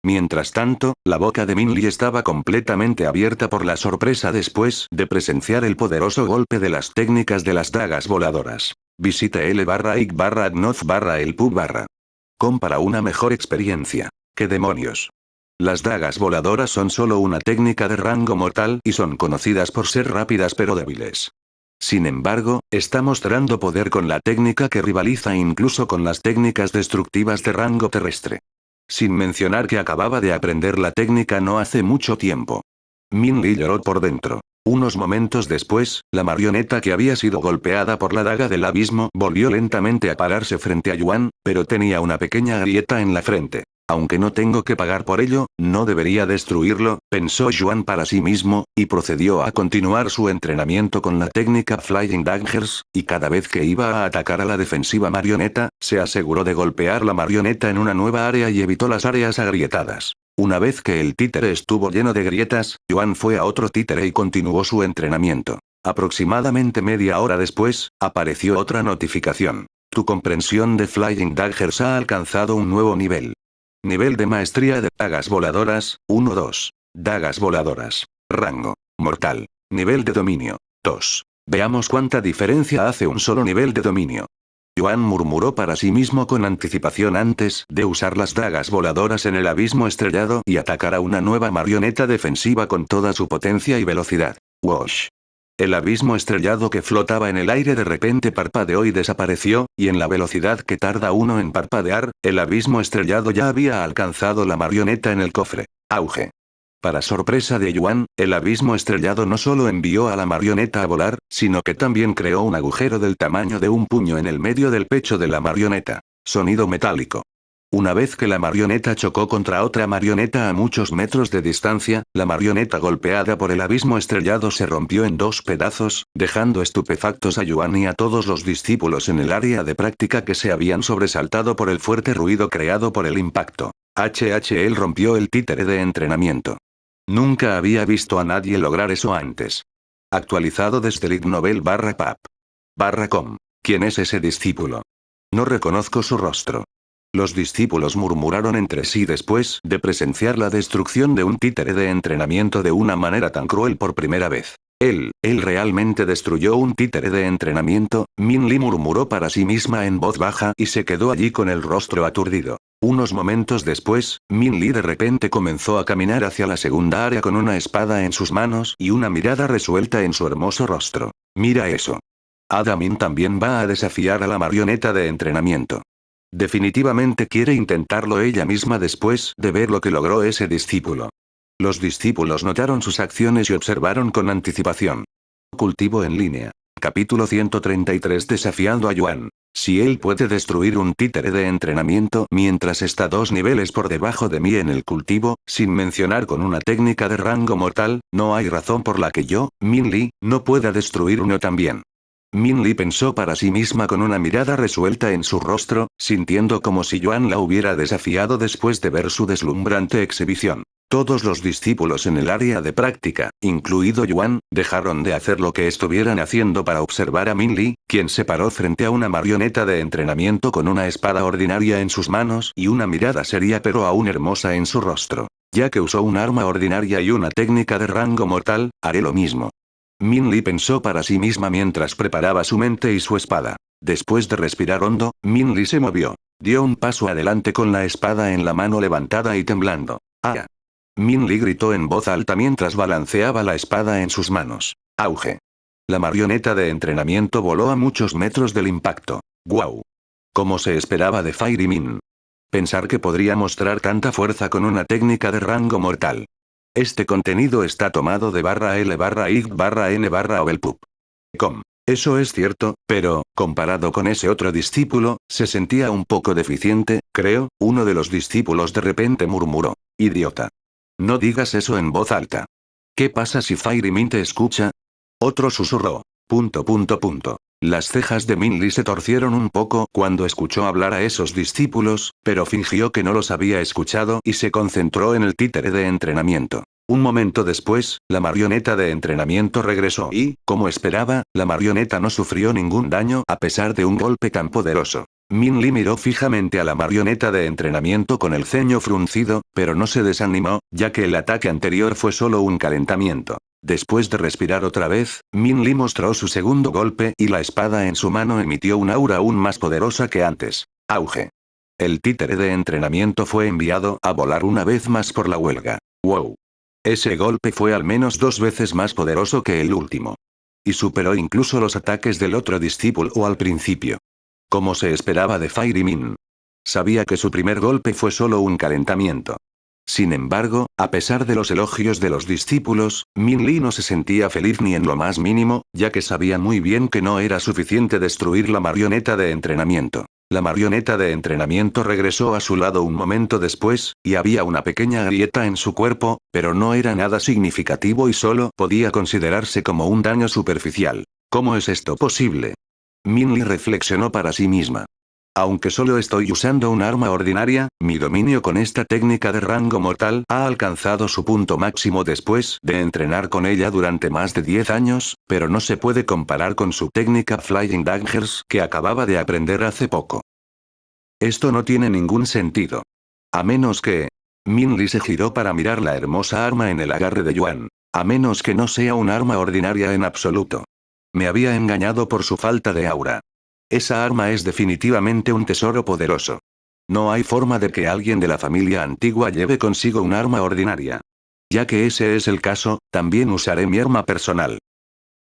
Mientras tanto, la boca de Min Lee estaba completamente abierta por la sorpresa después de presenciar el poderoso golpe de las técnicas de las dagas voladoras. Visite l/ig/adnoz/elpub/com para una mejor experiencia. ¿Qué demonios? Las dagas voladoras son solo una técnica de rango mortal y son conocidas por ser rápidas pero débiles. Sin embargo, está mostrando poder con la técnica que rivaliza incluso con las técnicas destructivas de rango terrestre. Sin mencionar que acababa de aprender la técnica no hace mucho tiempo. Min Lee lloró por dentro. Unos momentos después, la marioneta que había sido golpeada por la daga del abismo volvió lentamente a pararse frente a Yuan, pero tenía una pequeña grieta en la frente. Aunque no tengo que pagar por ello, no debería destruirlo, pensó Yuan para sí mismo, y procedió a continuar su entrenamiento con la técnica Flying Daggers, y cada vez que iba a atacar a la defensiva marioneta, se aseguró de golpear la marioneta en una nueva área y evitó las áreas agrietadas. Una vez que el títere estuvo lleno de grietas, Yuan fue a otro títere y continuó su entrenamiento. Aproximadamente media hora después, apareció otra notificación. Tu comprensión de Flying Daggers ha alcanzado un nuevo nivel. Nivel de maestría de dagas voladoras, 1-2. Dagas voladoras. Rango. Mortal. Nivel de dominio. 2. Veamos cuánta diferencia hace un solo nivel de dominio. Yuan murmuró para sí mismo con anticipación antes de usar las dagas voladoras en el abismo estrellado y atacar a una nueva marioneta defensiva con toda su potencia y velocidad. Wash. El abismo estrellado que flotaba en el aire de repente parpadeó y desapareció, y en la velocidad que tarda uno en parpadear, el abismo estrellado ya había alcanzado la marioneta en el cofre. Auge. Para sorpresa de Yuan, el abismo estrellado no solo envió a la marioneta a volar, sino que también creó un agujero del tamaño de un puño en el medio del pecho de la marioneta. Sonido metálico. Una vez que la marioneta chocó contra otra marioneta a muchos metros de distancia, la marioneta golpeada por el abismo estrellado se rompió en 2 pedazos, dejando estupefactos a Yuan y a todos los discípulos en el área de práctica que se habían sobresaltado por el fuerte ruido creado por el impacto. Él rompió el títere de entrenamiento. Nunca había visto a nadie lograr eso antes. Actualizado desde lignovel/pap.com. ¿Quién es ese discípulo? No reconozco su rostro. Los discípulos murmuraron entre sí después de presenciar la destrucción de un títere de entrenamiento de una manera tan cruel por primera vez. Él realmente destruyó un títere de entrenamiento, Min Lee murmuró para sí misma en voz baja y se quedó allí con el rostro aturdido. Unos momentos después, Min Lee de repente comenzó a caminar hacia la segunda área con una espada en sus manos y una mirada resuelta en su hermoso rostro. Mira eso. Ada Min también va a desafiar a la marioneta de entrenamiento. Definitivamente quiere intentarlo ella misma después de ver lo que logró ese discípulo. Los discípulos notaron sus acciones y observaron con anticipación. Cultivo en línea. Capítulo 133 Desafiando a Yuan. Si él puede destruir un títere de entrenamiento mientras está 2 niveles por debajo de mí en el cultivo, sin mencionar con una técnica de rango mortal, no hay razón por la que yo, Min Lee, no pueda destruir uno también. Min Lee pensó para sí misma con una mirada resuelta en su rostro, sintiendo como si Yuan la hubiera desafiado después de ver su deslumbrante exhibición. Todos los discípulos en el área de práctica, incluido Yuan, dejaron de hacer lo que estuvieran haciendo para observar a Min Lee, quien se paró frente a una marioneta de entrenamiento con una espada ordinaria en sus manos y una mirada seria pero aún hermosa en su rostro. Ya que usó un arma ordinaria y una técnica de rango mortal, haré lo mismo. Min Lee pensó para sí misma mientras preparaba su mente y su espada. Después de respirar hondo, Min Lee se movió. Dio un paso adelante con la espada en la mano levantada y temblando. ¡Ah! Min Lee gritó en voz alta mientras balanceaba la espada en sus manos. ¡Auge! La marioneta de entrenamiento voló a muchos metros del impacto. ¡Guau! Como se esperaba de Fairy Min. Pensar que podría mostrar tanta fuerza con una técnica de rango mortal. Este contenido está tomado de /ig/n/ovelpub.com. Eso es cierto, pero, comparado con ese otro discípulo, se sentía un poco deficiente, creo, uno de los discípulos de repente murmuró. Idiota. No digas eso en voz alta. ¿Qué pasa si Fairy Min te escucha? Otro susurró. Las cejas de Min Lee se torcieron un poco cuando escuchó hablar a esos discípulos, pero fingió que no los había escuchado y se concentró en el títere de entrenamiento. Un momento después, la marioneta de entrenamiento regresó y, como esperaba, la marioneta no sufrió ningún daño a pesar de un golpe tan poderoso. Min Lee miró fijamente a la marioneta de entrenamiento con el ceño fruncido, pero no se desanimó, ya que el ataque anterior fue solo un calentamiento. Después de respirar otra vez, Min Lee mostró su segundo golpe y la espada en su mano emitió un aura aún más poderosa que antes. Auge. El títere de entrenamiento fue enviado a volar una vez más por la huelga. ¡Wow! Ese golpe fue al menos 2 veces más poderoso que el último. Y superó incluso los ataques del otro discípulo al principio. Como se esperaba de Fairy Min. Sabía que su primer golpe fue solo un calentamiento. Sin embargo, a pesar de los elogios de los discípulos, Min Lee no se sentía feliz ni en lo más mínimo, ya que sabía muy bien que no era suficiente destruir la marioneta de entrenamiento. La marioneta de entrenamiento regresó a su lado un momento después, y había una pequeña grieta en su cuerpo, pero no era nada significativo y solo podía considerarse como un daño superficial. ¿Cómo es esto posible? Min Lee reflexionó para sí misma. Aunque solo estoy usando un arma ordinaria, mi dominio con esta técnica de rango mortal ha alcanzado su punto máximo después de entrenar con ella durante más de 10 años, pero no se puede comparar con su técnica Flying Daggers que acababa de aprender hace poco. Esto no tiene ningún sentido. A menos que... Min Lee se giró para mirar la hermosa arma en el agarre de Yuan. A menos que no sea un arma ordinaria en absoluto. Me había engañado por su falta de aura. Esa arma es definitivamente un tesoro poderoso. No hay forma de que alguien de la familia antigua lleve consigo un arma ordinaria. Ya que ese es el caso, también usaré mi arma personal.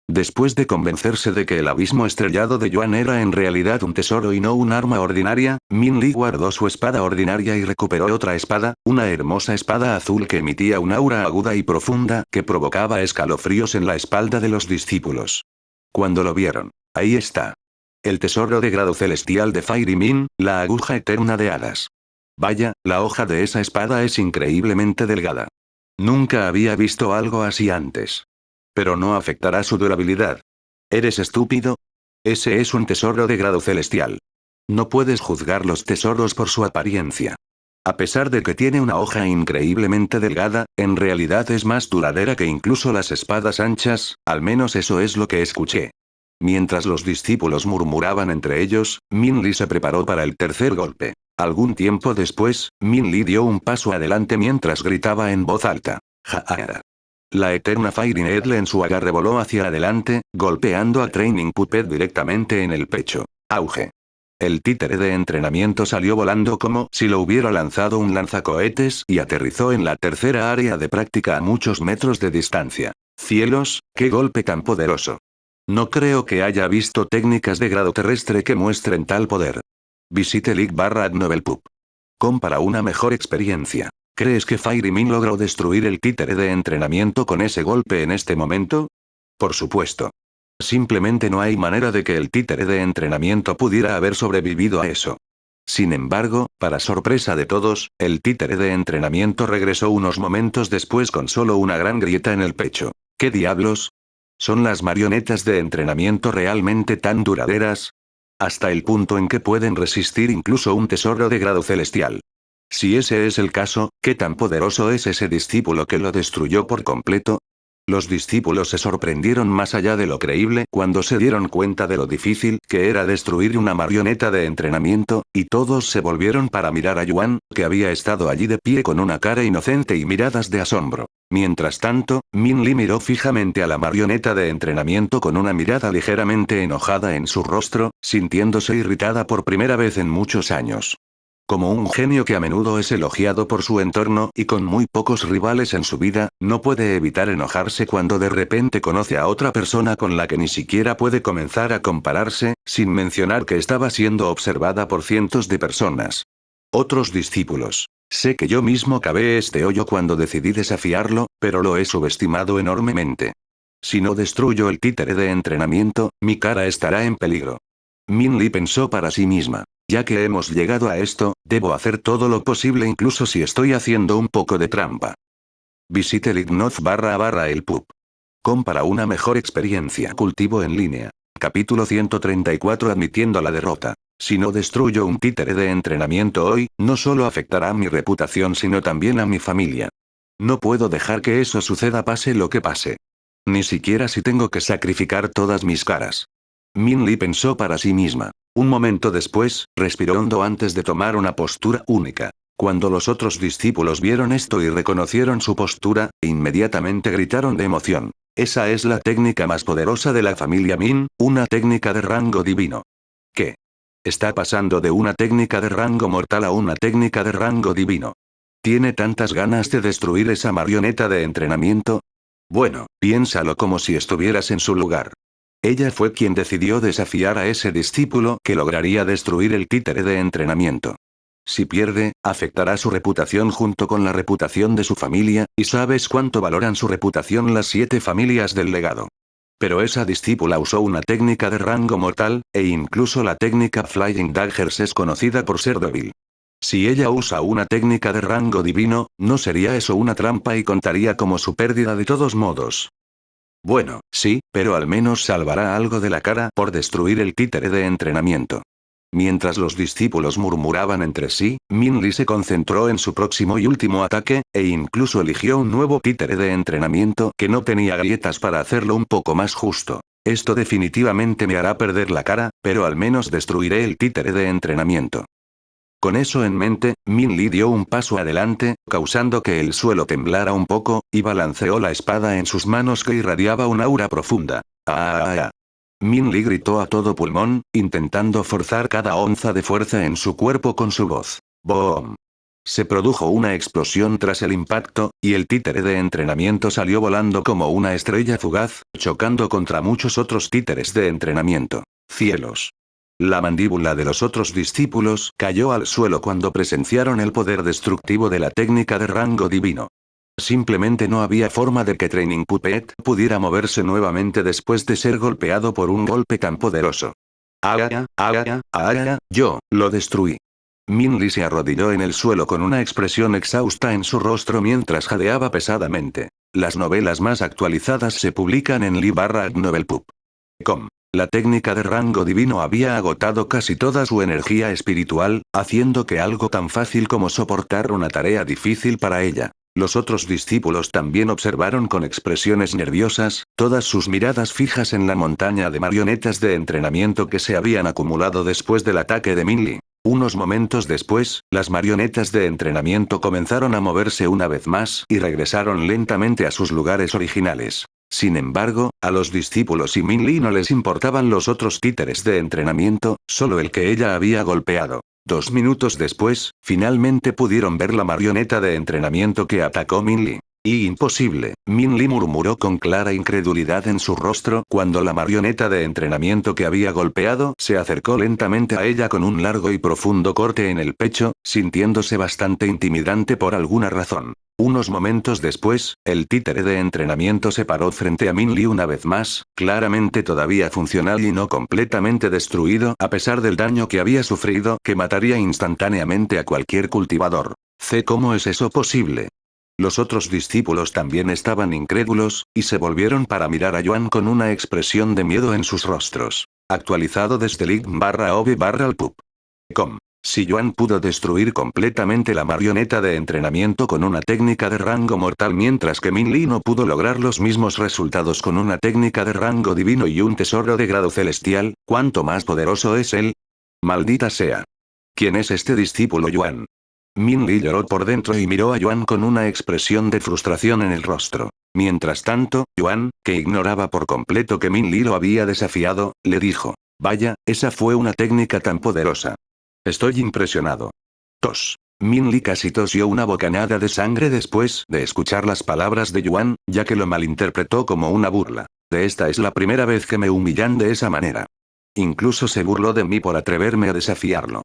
Después de convencerse de que el abismo estrellado de Yuan era en realidad un tesoro y no un arma ordinaria, Min Lee guardó su espada ordinaria y recuperó otra espada, una hermosa espada azul que emitía un aura aguda y profunda que provocaba escalofríos en la espalda de los discípulos. Cuando lo vieron, ahí está. El tesoro de grado celestial de Fairy Min, la aguja eterna de hadas. Vaya, la hoja de esa espada es increíblemente delgada. Nunca había visto algo así antes. Pero no afectará su durabilidad. ¿Eres estúpido? Ese es un tesoro de grado celestial. No puedes juzgar los tesoros por su apariencia. A pesar de que tiene una hoja increíblemente delgada, en realidad es más duradera que incluso las espadas anchas, al menos eso es lo que escuché. Mientras los discípulos murmuraban entre ellos, Min Lee se preparó para el tercer golpe. Algún tiempo después, Min Lee dio un paso adelante mientras gritaba en voz alta. ¡Ja! La eterna Fairy Needle en su agarre voló hacia adelante, golpeando a Training Puppet directamente en el pecho. ¡Auge! El títere de entrenamiento salió volando como si lo hubiera lanzado un lanzacohetes y aterrizó en la tercera área de práctica a muchos metros de distancia. ¡Cielos, qué golpe tan poderoso! No creo que haya visto técnicas de grado terrestre que muestren tal poder. Visite League/@NovelPup. Para una mejor experiencia. ¿Crees que Fairy Min logró destruir el títere de entrenamiento con ese golpe en este momento? Por supuesto. Simplemente no hay manera de que el títere de entrenamiento pudiera haber sobrevivido a eso. Sin embargo, para sorpresa de todos, el títere de entrenamiento regresó unos momentos después con solo una gran grieta en el pecho. ¿Qué diablos? ¿Son las marionetas de entrenamiento realmente tan duraderas? Hasta el punto en que pueden resistir incluso un tesoro de grado celestial. Si ese es el caso, ¿qué tan poderoso es ese discípulo que lo destruyó por completo? Los discípulos se sorprendieron más allá de lo creíble cuando se dieron cuenta de lo difícil que era destruir una marioneta de entrenamiento, y todos se volvieron para mirar a Yuan, que había estado allí de pie con una cara inocente y miradas de asombro. Mientras tanto, Min Lee miró fijamente a la marioneta de entrenamiento con una mirada ligeramente enojada en su rostro, sintiéndose irritada por primera vez en muchos años. Como un genio que a menudo es elogiado por su entorno y con muy pocos rivales en su vida, no puede evitar enojarse cuando de repente conoce a otra persona con la que ni siquiera puede comenzar a compararse, sin mencionar que estaba siendo observada por cientos de personas. Otros discípulos. Sé que yo mismo cavé este hoyo cuando decidí desafiarlo, pero lo he subestimado enormemente. Si no destruyo el títere de entrenamiento, mi cara estará en peligro. Min Lee pensó para sí misma. Ya que hemos llegado a esto, debo hacer todo lo posible incluso si estoy haciendo un poco de trampa. Visite Lignoth//elpup. Para una mejor experiencia. Cultivo en línea. Capítulo 134. Admitiendo la derrota. Si no destruyo un títere de entrenamiento hoy, no solo afectará a mi reputación sino también a mi familia. No puedo dejar que eso suceda pase lo que pase. Ni siquiera si tengo que sacrificar todas mis caras. Min Lee pensó para sí misma. Un momento después, respiró hondo antes de tomar una postura única. Cuando los otros discípulos vieron esto y reconocieron su postura, inmediatamente gritaron de emoción. Esa es la técnica más poderosa de la familia Min, una técnica de rango divino. ¿Qué? Está pasando de una técnica de rango mortal a una técnica de rango divino. ¿Tiene tantas ganas de destruir esa marioneta de entrenamiento? Bueno, piénsalo como si estuvieras en su lugar. Ella fue quien decidió desafiar a ese discípulo que lograría destruir el títere de entrenamiento. Si pierde, afectará su reputación junto con la reputación de su familia, y sabes cuánto valoran su reputación las 7 familias del legado. Pero esa discípula usó una técnica de rango mortal, e incluso la técnica Flying Daggers es conocida por ser débil. Si ella usa una técnica de rango divino, ¿no sería eso una trampa y contaría como su pérdida de todos modos? Bueno, sí, pero al menos salvará algo de la cara por destruir el títere de entrenamiento. Mientras los discípulos murmuraban entre sí, Min Li se concentró en su próximo y último ataque, e incluso eligió un nuevo títere de entrenamiento que no tenía grietas para hacerlo un poco más justo. Esto definitivamente me hará perder la cara, pero al menos destruiré el títere de entrenamiento. Con eso en mente, Min Li dio un paso adelante, causando que el suelo temblara un poco, y balanceó la espada en sus manos que irradiaba un aura profunda. ¡Ah! Min Li gritó a todo pulmón, intentando forzar cada onza de fuerza en su cuerpo con su voz. ¡Boom! Se produjo una explosión tras el impacto, y el títere de entrenamiento salió volando como una estrella fugaz, chocando contra muchos otros títeres de entrenamiento. ¡Cielos! La mandíbula de los otros discípulos cayó al suelo cuando presenciaron el poder destructivo de la técnica de rango divino. Simplemente no había forma de que Training Puppet pudiera moverse nuevamente después de ser golpeado por un golpe tan poderoso. Yo lo destruí. Min Li se arrodilló en el suelo con una expresión exhausta en su rostro mientras jadeaba pesadamente. Las novelas más actualizadas se publican en Li/Novel.com. La técnica de rango divino había agotado casi toda su energía espiritual, haciendo que algo tan fácil como soportar una tarea difícil para ella. Los otros discípulos también observaron con expresiones nerviosas, todas sus miradas fijas en la montaña de marionetas de entrenamiento que se habían acumulado después del ataque de Min Li. Unos momentos después, las marionetas de entrenamiento comenzaron a moverse una vez más y regresaron lentamente a sus lugares originales. Sin embargo, a los discípulos y Min Li no les importaban los otros títeres de entrenamiento, solo el que ella había golpeado. 2 minutos después, finalmente pudieron ver la marioneta de entrenamiento que atacó Min Li. Imposible, Min Li murmuró con clara incredulidad en su rostro cuando la marioneta de entrenamiento que había golpeado se acercó lentamente a ella con un largo y profundo corte en el pecho, sintiéndose bastante intimidante por alguna razón. Unos momentos después, el títere de entrenamiento se paró frente a Min Li una vez más, claramente todavía funcional y no completamente destruido a pesar del daño que había sufrido que mataría instantáneamente a cualquier cultivador. ¿Cómo es eso posible? Los otros discípulos también estaban incrédulos, y se volvieron para mirar a Yuan con una expresión de miedo en sus rostros. Actualizado desde link/ob/alpub.com. Si Yuan pudo destruir completamente la marioneta de entrenamiento con una técnica de rango mortal mientras que Min Li no pudo lograr los mismos resultados con una técnica de rango divino y un tesoro de grado celestial, ¿cuánto más poderoso es él? ¡Maldita sea! ¿Quién es este discípulo Yuan? Min Li lloró por dentro y miró a Yuan con una expresión de frustración en el rostro. Mientras tanto, Yuan, que ignoraba por completo que Min Li lo había desafiado, le dijo: «Vaya, esa fue una técnica tan poderosa. Estoy impresionado». Tos. Min Li casi tosió una bocanada de sangre después de escuchar las palabras de Yuan, ya que lo malinterpretó como una burla. Esta es la primera vez que me humillan de esa manera. Incluso se burló de mí por atreverme a desafiarlo.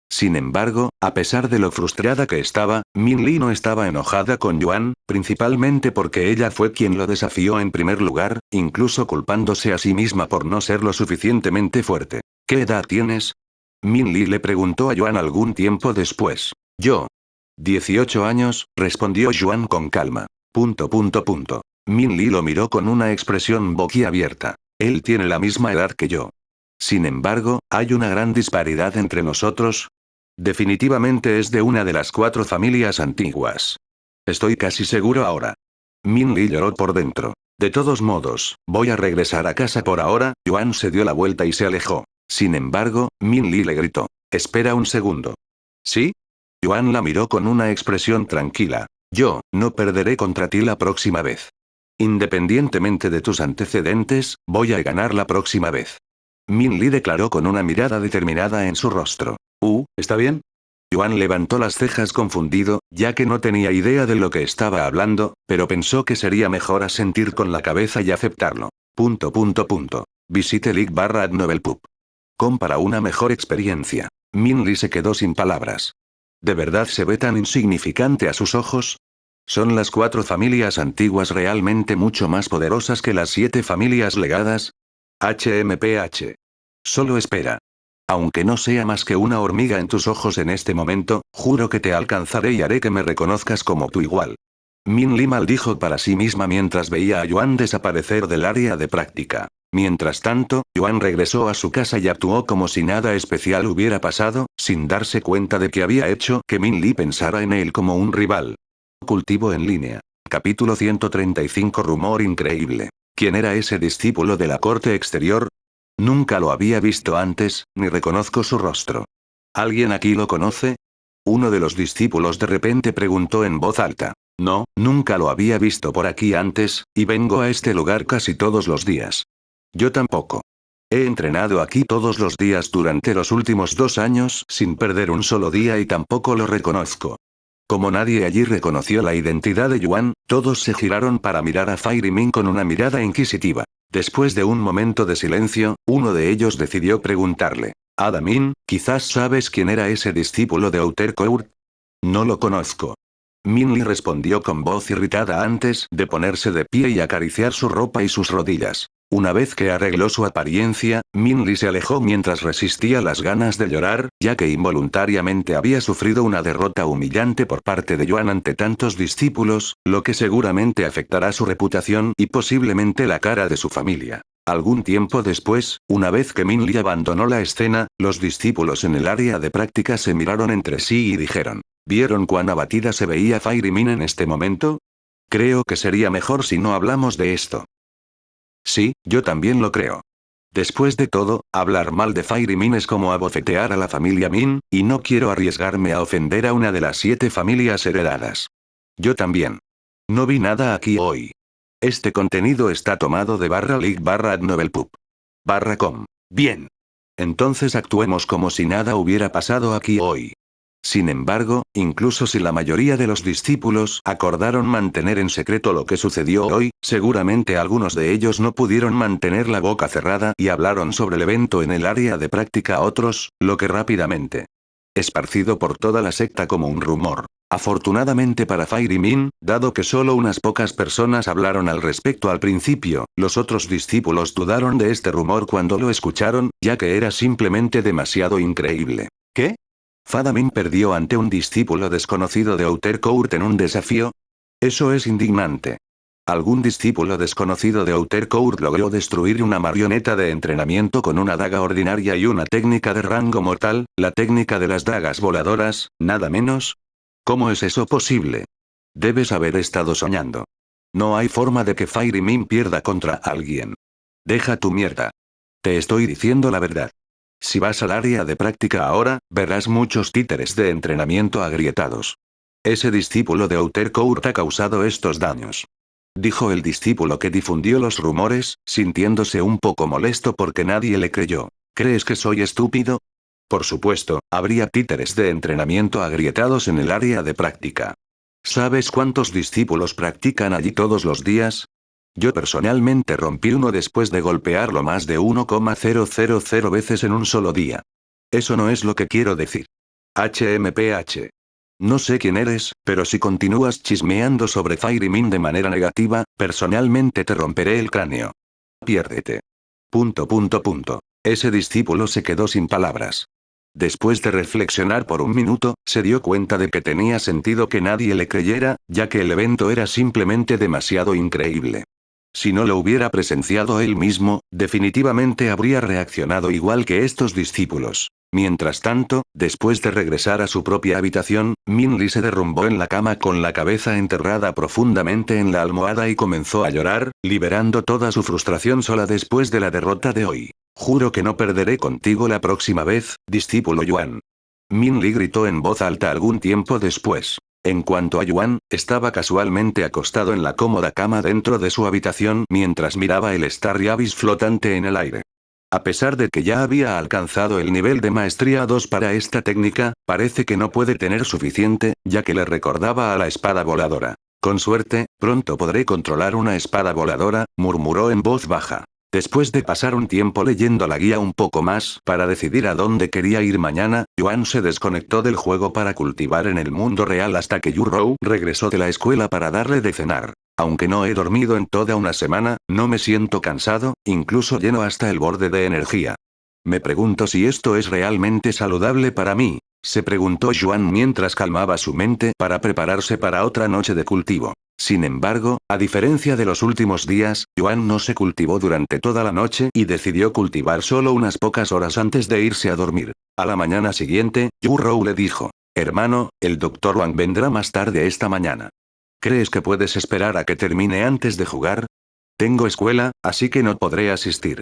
Sin embargo, a pesar de lo frustrada que estaba, Min Li no estaba enojada con Yuan, principalmente porque ella fue quien lo desafió en primer lugar, incluso culpándose a sí misma por no ser lo suficientemente fuerte. ¿Qué edad tienes? Min Li le preguntó a Yuan algún tiempo después. Yo. 18 años, respondió Yuan con calma. Min Li lo miró con una expresión boquiabierta. Él tiene la misma edad que yo. Sin embargo, ¿hay una gran disparidad entre nosotros? Definitivamente es de una de las 4 familias antiguas. Estoy casi seguro ahora. Min Li lloró por dentro. De todos modos, voy a regresar a casa por ahora. Yuan se dio la vuelta y se alejó. Sin embargo, Min Li le gritó: «Espera un segundo». ¿Sí? Yuan la miró con una expresión tranquila. «Yo, no perderé contra ti la próxima vez». Independientemente de tus antecedentes, voy a ganar la próxima vez. Min Lee declaró con una mirada determinada en su rostro. ¿Está bien? Yuan levantó las cejas confundido, ya que no tenía idea de lo que estaba hablando, pero pensó que sería mejor asentir con la cabeza y aceptarlo. Visite league.adnovelpub.com para una mejor experiencia. Min Lee se quedó sin palabras. ¿De verdad se ve tan insignificante a sus ojos? ¿Son las 4 familias antiguas realmente mucho más poderosas que las 7 familias legadas? HMPH. Solo espera. Aunque no sea más que una hormiga en tus ojos en este momento, juro que te alcanzaré y haré que me reconozcas como tu igual. Min Lee maldijo para sí misma mientras veía a Yuan desaparecer del área de práctica. Mientras tanto, Yuan regresó a su casa y actuó como si nada especial hubiera pasado, sin darse cuenta de que había hecho que Min Lee pensara en él como un rival. Cultivo en línea. Capítulo 135. Rumor increíble. ¿Quién era ese discípulo de la corte exterior? Nunca lo había visto antes, ni reconozco su rostro. ¿Alguien aquí lo conoce? Uno de los discípulos de repente preguntó en voz alta. No, nunca lo había visto por aquí antes, y vengo a este lugar casi todos los días. Yo tampoco. He entrenado aquí todos los días durante los últimos 2 años sin perder un solo día y tampoco lo reconozco. Como nadie allí reconoció la identidad de Yuan, todos se giraron para mirar a Fairy Min con una mirada inquisitiva. Después de un momento de silencio, uno de ellos decidió preguntarle. Adamin, ¿quizás sabes quién era ese discípulo de Outer Court? No lo conozco. Min Lee respondió con voz irritada antes de ponerse de pie y acariciar su ropa y sus rodillas. Una vez que arregló su apariencia, Min Lee se alejó mientras resistía las ganas de llorar, ya que involuntariamente había sufrido una derrota humillante por parte de Yuan ante tantos discípulos, lo que seguramente afectará su reputación y posiblemente la cara de su familia. Algún tiempo después, una vez que Min Lee abandonó la escena, los discípulos en el área de práctica se miraron entre sí y dijeron. ¿Vieron cuán abatida se veía Fairy Min en este momento? Creo que sería mejor si no hablamos de esto. Sí, yo también lo creo. Después de todo, hablar mal de Fairy Min es como abofetear a la familia Min, y no quiero arriesgarme a ofender a una de las 7 familias heredadas. Yo también. No vi nada aquí hoy. Este contenido está tomado de /league/adnovelpub.com. Bien. Entonces actuemos como si nada hubiera pasado aquí hoy. Sin embargo, incluso si la mayoría de los discípulos acordaron mantener en secreto lo que sucedió hoy, seguramente algunos de ellos no pudieron mantener la boca cerrada y hablaron sobre el evento en el área de práctica a otros, lo que rápidamente esparcido por toda la secta como un rumor. Afortunadamente para Fairy Min, dado que solo unas pocas personas hablaron al respecto al principio, los otros discípulos dudaron de este rumor cuando lo escucharon, ya que era simplemente demasiado increíble. ¿Qué? ¿Fadamin perdió ante un discípulo desconocido de Outer Court en un desafío? Eso es indignante. Algún discípulo desconocido de Outer Court logró destruir una marioneta de entrenamiento con una daga ordinaria y una técnica de rango mortal, la técnica de las dagas voladoras, nada menos. ¿Cómo es eso posible? Debes haber estado soñando. No hay forma de que Fairy Min pierda contra alguien. Deja tu mierda. Te estoy diciendo la verdad. Si vas al área de práctica ahora, verás muchos títeres de entrenamiento agrietados. Ese discípulo de Outer Court ha causado estos daños. Dijo el discípulo que difundió los rumores, sintiéndose un poco molesto porque nadie le creyó. ¿Crees que soy estúpido? Por supuesto, habría títeres de entrenamiento agrietados en el área de práctica. ¿Sabes cuántos discípulos practican allí todos los días? Yo personalmente rompí uno después de golpearlo más de 1,000 veces en un solo día. Eso no es lo que quiero decir. HMPH. No sé quién eres, pero si continúas chismeando sobre Fairy Min de manera negativa, personalmente te romperé el cráneo. Piérdete. Ese discípulo se quedó sin palabras. Después de reflexionar por un minuto, se dio cuenta de que tenía sentido que nadie le creyera, ya que el evento era simplemente demasiado increíble. Si no lo hubiera presenciado él mismo, definitivamente habría reaccionado igual que estos discípulos. Mientras tanto, después de regresar a su propia habitación, Min Lee se derrumbó en la cama con la cabeza enterrada profundamente en la almohada y comenzó a llorar, liberando toda su frustración sola después de la derrota de hoy. Juro que no perderé contigo la próxima vez, discípulo Yuan. Min Lee gritó en voz alta algún tiempo después. En cuanto a Yuan, estaba casualmente acostado en la cómoda cama dentro de su habitación mientras miraba el Starry Abyss flotante en el aire. A pesar de que ya había alcanzado el nivel de maestría 2 para esta técnica, parece que no puede tener suficiente, ya que le recordaba a la espada voladora. Con suerte, pronto podré controlar una espada voladora, murmuró en voz baja. Después de pasar un tiempo leyendo la guía un poco más para decidir a dónde quería ir mañana, Yuan se desconectó del juego para cultivar en el mundo real hasta que Yu Rou regresó de la escuela para darle de cenar. Aunque no he dormido en toda una semana, no me siento cansado, incluso lleno hasta el borde de energía. Me pregunto si esto es realmente saludable para mí, se preguntó Yuan mientras calmaba su mente para prepararse para otra noche de cultivo. Sin embargo, a diferencia de los últimos días, Yuan no se cultivó durante toda la noche y decidió cultivar solo unas pocas horas antes de irse a dormir. A la mañana siguiente, Yu Rou le dijo: hermano, el Dr. Wang vendrá más tarde esta mañana. ¿Crees que puedes esperar a que termine antes de jugar? Tengo escuela, así que no podré asistir.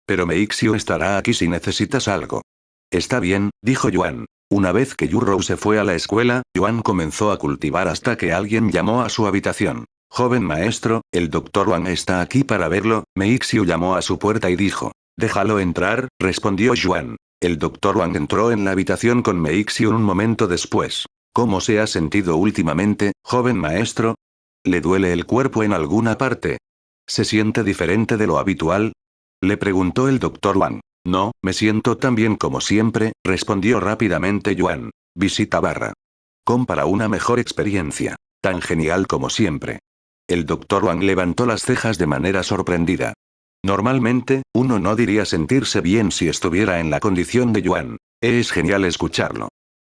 Pero Meixiu estará aquí si necesitas algo. Está bien, dijo Yuan. Una vez que Yu Rou se fue a la escuela, Yuan comenzó a cultivar hasta que alguien llamó a su habitación. Joven maestro, el Dr. Wang está aquí para verlo. Meixiu llamó a su puerta y dijo: déjalo entrar, respondió Yuan. El Dr. Wang entró en la habitación con Meixiu un momento después. ¿Cómo se ha sentido últimamente, joven maestro? ¿Le duele el cuerpo en alguna parte? ¿Se siente diferente de lo habitual? Le preguntó el Dr. Wang. No, me siento tan bien como siempre, respondió rápidamente Yuan. Visita barra. Para una mejor experiencia. Tan genial como siempre. El Dr. Wang levantó las cejas de manera sorprendida. Normalmente, uno no diría sentirse bien si estuviera en la condición de Yuan. Es genial escucharlo.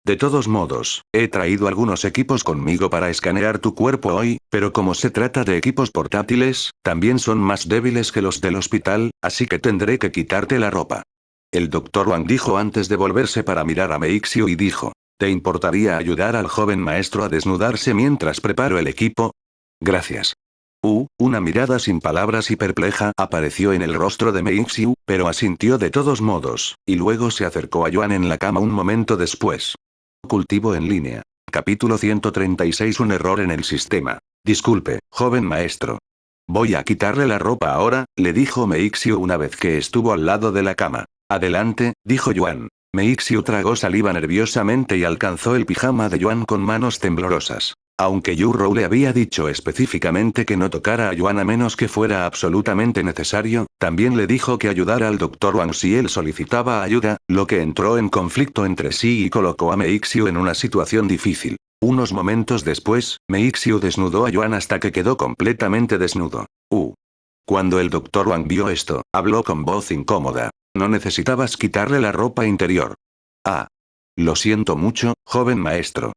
De todos modos, he traído algunos equipos conmigo para escanear tu cuerpo hoy, pero como se trata de equipos portátiles, también son más débiles que los del hospital, así que tendré que quitarte la ropa. El Dr. Wang dijo antes de volverse para mirar a Meixiu y dijo: ¿te importaría ayudar al joven maestro a desnudarse mientras preparo el equipo? Gracias. Una mirada sin palabras y perpleja apareció en el rostro de Meixiu, pero asintió de todos modos, y luego se acercó a Yuan en la cama un momento después. Cultivo en línea. Capítulo 136. Un error en el sistema. Disculpe, joven maestro. Voy a quitarle la ropa ahora, le dijo Meixiu una vez que estuvo al lado de la cama. Adelante, dijo Yuan. Meixiu tragó saliva nerviosamente y alcanzó el pijama de Yuan con manos temblorosas. Aunque Yu Rou le había dicho específicamente que no tocara a Yuan a menos que fuera absolutamente necesario, también le dijo que ayudara al Dr. Wang si él solicitaba ayuda, lo que entró en conflicto entre sí y colocó a Meixiu en una situación difícil. Unos momentos después, Meixiu desnudó a Yuan hasta que quedó completamente desnudo. Cuando el Dr. Wang vio esto, habló con voz incómoda. No necesitabas quitarle la ropa interior. Lo siento mucho, joven maestro.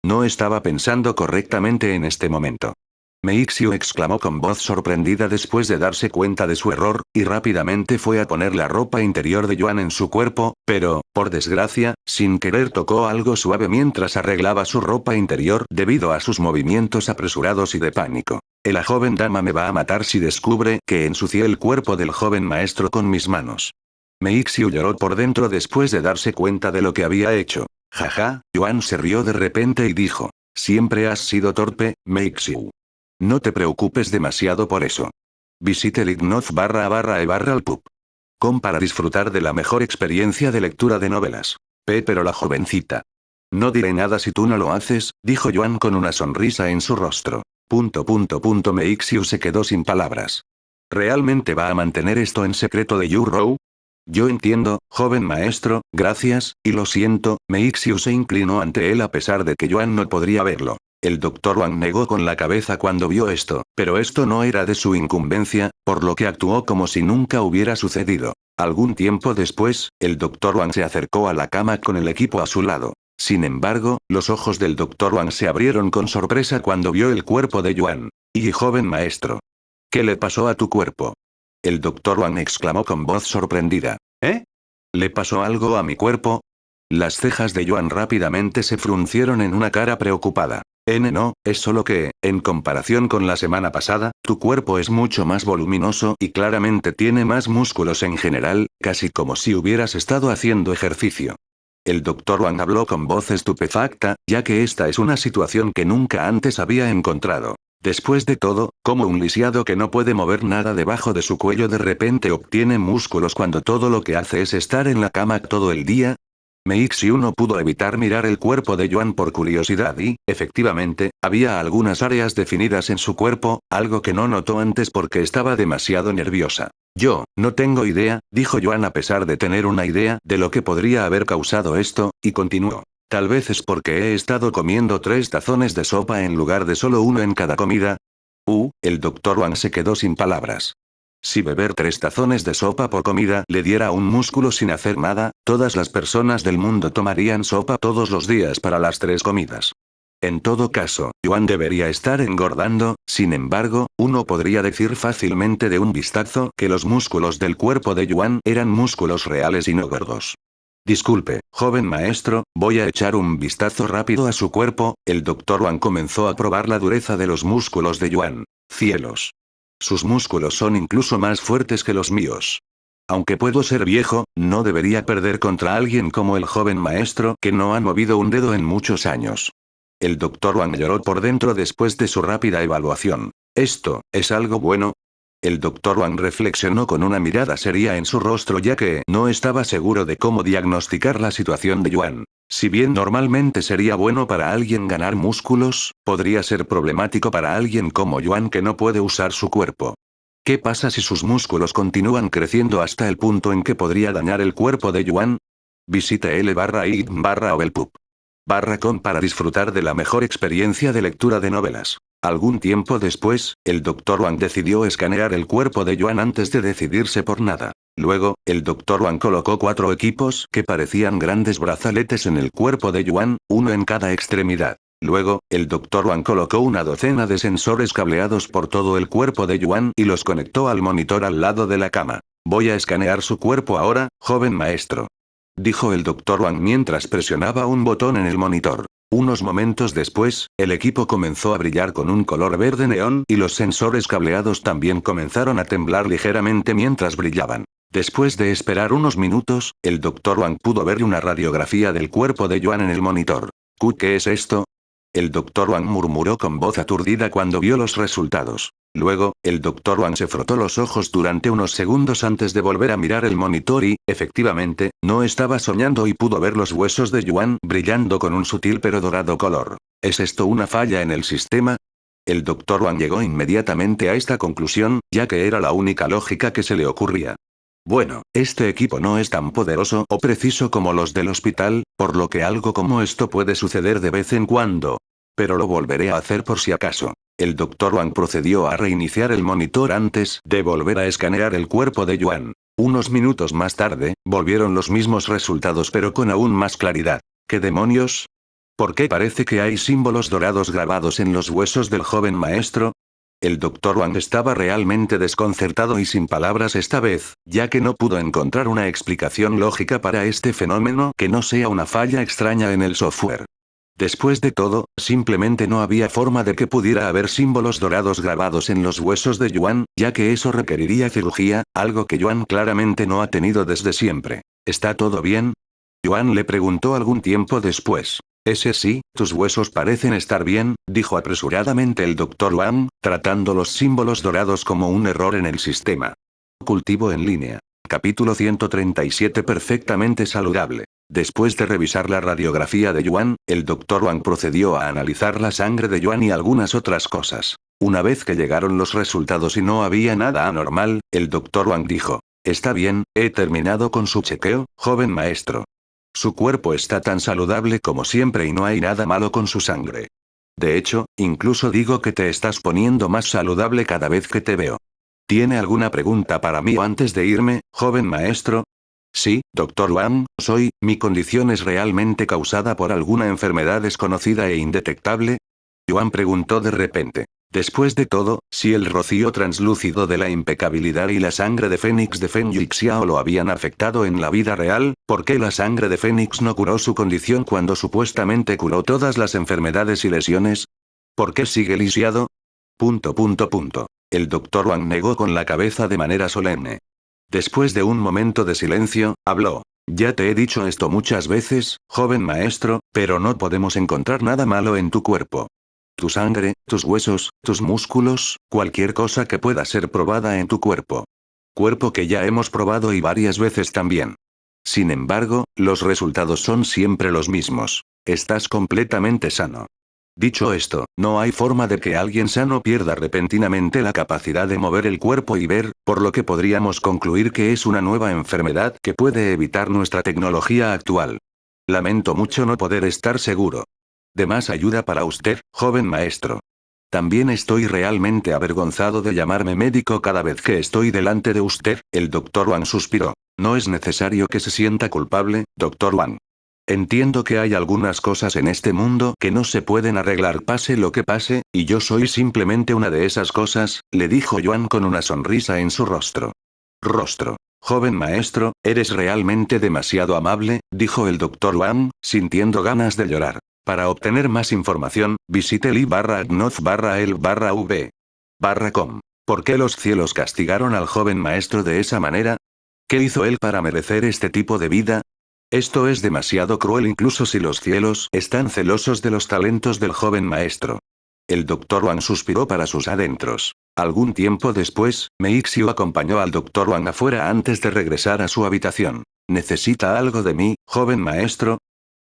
No estaba pensando correctamente en este momento. Meixiu exclamó con voz sorprendida después de darse cuenta de su error, y rápidamente fue a poner la ropa interior de Yuan en su cuerpo, pero, por desgracia, sin querer tocó algo suave mientras arreglaba su ropa interior debido a sus movimientos apresurados y de pánico. La joven dama me va a matar si descubre que ensucié el cuerpo del joven maestro con mis manos. Meixiu lloró por dentro después de darse cuenta de lo que había hecho. Jaja, Yuan se rió de repente y dijo: siempre has sido torpe, Meixiu. No te preocupes demasiado por eso. Visite lignoz.e/alpub. Para disfrutar de la mejor experiencia de lectura de novelas. Pero la jovencita. No diré nada si tú no lo haces, dijo Yuan con una sonrisa en su rostro. Meixiu se quedó sin palabras. ¿Realmente va a mantener esto en secreto de Yu Rou? Yo entiendo, joven maestro, gracias, y lo siento. Meixiu se inclinó ante él a pesar de que Yuan no podría verlo. El Dr. Wang negó con la cabeza cuando vio esto, pero esto no era de su incumbencia, por lo que actuó como si nunca hubiera sucedido. Algún tiempo después, el Dr. Wang se acercó a la cama con el equipo a su lado. Sin embargo, los ojos del Dr. Wang se abrieron con sorpresa cuando vio el cuerpo de Yuan. Y joven maestro. ¿Qué le pasó a tu cuerpo? El Dr. Wang exclamó con voz sorprendida. ¿Le pasó algo a mi cuerpo? Las cejas de Yuan rápidamente se fruncieron en una cara preocupada. No, es solo que, en comparación con la semana pasada, tu cuerpo es mucho más voluminoso y claramente tiene más músculos en general, casi como si hubieras estado haciendo ejercicio. El Dr. Wang habló con voz estupefacta, ya que esta es una situación que nunca antes había encontrado. Después de todo, como un lisiado que no puede mover nada debajo de su cuello de repente obtiene músculos cuando todo lo que hace es estar en la cama todo el día. Meixi no pudo evitar mirar el cuerpo de Yuan por curiosidad y, efectivamente, había algunas áreas definidas en su cuerpo, algo que no notó antes porque estaba demasiado nerviosa. Yo, no tengo idea, dijo Yuan a pesar de tener una idea de lo que podría haber causado esto, y continuó. Tal vez es porque he estado comiendo 3 tazones de sopa en lugar de solo uno en cada comida. El Dr. Wang se quedó sin palabras. Si beber 3 tazones de sopa por comida le diera un músculo sin hacer nada, todas las personas del mundo tomarían sopa todos los días para las 3 comidas. En todo caso, Yuan debería estar engordando, sin embargo, uno podría decir fácilmente de un vistazo que los músculos del cuerpo de Yuan eran músculos reales y no gordos. Disculpe, joven maestro, voy a echar un vistazo rápido a su cuerpo. El Dr. Wang comenzó a probar la dureza de los músculos de Yuan. Cielos. Sus músculos son incluso más fuertes que los míos. Aunque puedo ser viejo, no debería perder contra alguien como el joven maestro que no ha movido un dedo en muchos años. El Dr. Wang lloró por dentro después de su rápida evaluación. ¿Esto es algo bueno? El Dr. Wang reflexionó con una mirada seria en su rostro ya que no estaba seguro de cómo diagnosticar la situación de Yuan. Si bien normalmente sería bueno para alguien ganar músculos, podría ser problemático para alguien como Yuan que no puede usar su cuerpo. ¿Qué pasa si sus músculos continúan creciendo hasta el punto en que podría dañar el cuerpo de Yuan? Visite l/i/obelpub.com para disfrutar de la mejor experiencia de lectura de novelas. Algún tiempo después, el Dr. Wang decidió escanear el cuerpo de Yuan antes de decidirse por nada. Luego, el Dr. Wang colocó 4 equipos que parecían grandes brazaletes en el cuerpo de Yuan, uno en cada extremidad. Luego, el Dr. Wang colocó una docena de sensores cableados por todo el cuerpo de Yuan y los conectó al monitor al lado de la cama. Voy a escanear su cuerpo ahora, joven maestro. Dijo el Dr. Wang mientras presionaba un botón en el monitor. Unos momentos después, el equipo comenzó a brillar con un color verde neón y los sensores cableados también comenzaron a temblar ligeramente mientras brillaban. Después de esperar unos minutos, el Dr. Wang pudo ver una radiografía del cuerpo de Yuan en el monitor. ¿Qué es esto? El Dr. Wang murmuró con voz aturdida cuando vio los resultados. Luego, el Dr. Wang se frotó los ojos durante unos segundos antes de volver a mirar el monitor y, efectivamente, no estaba soñando y pudo ver los huesos de Yuan brillando con un sutil pero dorado color. ¿Es esto una falla en el sistema? El Dr. Wang llegó inmediatamente a esta conclusión, ya que era la única lógica que se le ocurría. Bueno, este equipo no es tan poderoso o preciso como los del hospital, por lo que algo como esto puede suceder de vez en cuando. Pero lo volveré a hacer por si acaso. El Dr. Wang procedió a reiniciar el monitor antes de volver a escanear el cuerpo de Yuan. Unos minutos más tarde, volvieron los mismos resultados pero con aún más claridad. ¿Qué demonios? ¿Por qué parece que hay símbolos dorados grabados en los huesos del joven maestro? El Dr. Wang estaba realmente desconcertado y sin palabras esta vez, ya que no pudo encontrar una explicación lógica para este fenómeno que no sea una falla extraña en el software. Después de todo, simplemente no había forma de que pudiera haber símbolos dorados grabados en los huesos de Yuan, ya que eso requeriría cirugía, algo que Yuan claramente no ha tenido desde siempre. ¿Está todo bien? Yuan le preguntó algún tiempo después. Ese sí, tus huesos parecen estar bien, dijo apresuradamente el Dr. Wang, tratando los símbolos dorados como un error en el sistema. Cultivo en línea. Capítulo 137 perfectamente saludable. Después de revisar la radiografía de Yuan, el Dr. Wang procedió a analizar la sangre de Yuan y algunas otras cosas. Una vez que llegaron los resultados y no había nada anormal, el Dr. Wang dijo: Está bien, he terminado con su chequeo, joven maestro. Su cuerpo está tan saludable como siempre y no hay nada malo con su sangre. De hecho, incluso digo que te estás poniendo más saludable cada vez que te veo. ¿Tiene alguna pregunta para mí antes de irme, joven maestro? Sí, Dr. Wang, mi condición es realmente causada por alguna enfermedad desconocida e indetectable. Yuan preguntó de repente. Después de todo, si el rocío translúcido de la impecabilidad y la sangre de Fénix de Feng Yuxiao lo habían afectado en la vida real, ¿por qué la sangre de Fénix no curó su condición cuando supuestamente curó todas las enfermedades y lesiones? ¿Por qué sigue lisiado? El Dr. Wang negó con la cabeza de manera solemne. Después de un momento de silencio, habló. Ya te he dicho esto muchas veces, joven maestro, pero no podemos encontrar nada malo en tu cuerpo. Tu sangre, tus huesos, tus músculos, cualquier cosa que pueda ser probada en tu cuerpo. Cuerpo que ya hemos probado y varias veces también. Sin embargo, los resultados son siempre los mismos. Estás completamente sano. Dicho esto, no hay forma de que alguien sano pierda repentinamente la capacidad de mover el cuerpo y ver, por lo que podríamos concluir que es una nueva enfermedad que puede evitar nuestra tecnología actual. Lamento mucho no poder estar seguro. De más ayuda para usted, joven maestro. También estoy realmente avergonzado de llamarme médico cada vez que estoy delante de usted, el doctor Wang suspiró. No es necesario que se sienta culpable, doctor Wang. Entiendo que hay algunas cosas en este mundo que no se pueden arreglar pase lo que pase, y yo soy simplemente una de esas cosas, le dijo Yuan con una sonrisa en su rostro. Joven maestro, eres realmente demasiado amable, dijo el doctor Wang, sintiendo ganas de llorar. Para obtener más información, visite li/agnoz/el/v/com. ¿Por qué los cielos castigaron al joven maestro de esa manera? ¿Qué hizo él para merecer este tipo de vida? Esto es demasiado cruel incluso si los cielos están celosos de los talentos del joven maestro. El doctor Wang suspiró para sus adentros. Algún tiempo después, Meixiu acompañó al doctor Wang afuera antes de regresar a su habitación. ¿Necesita algo de mí, joven maestro?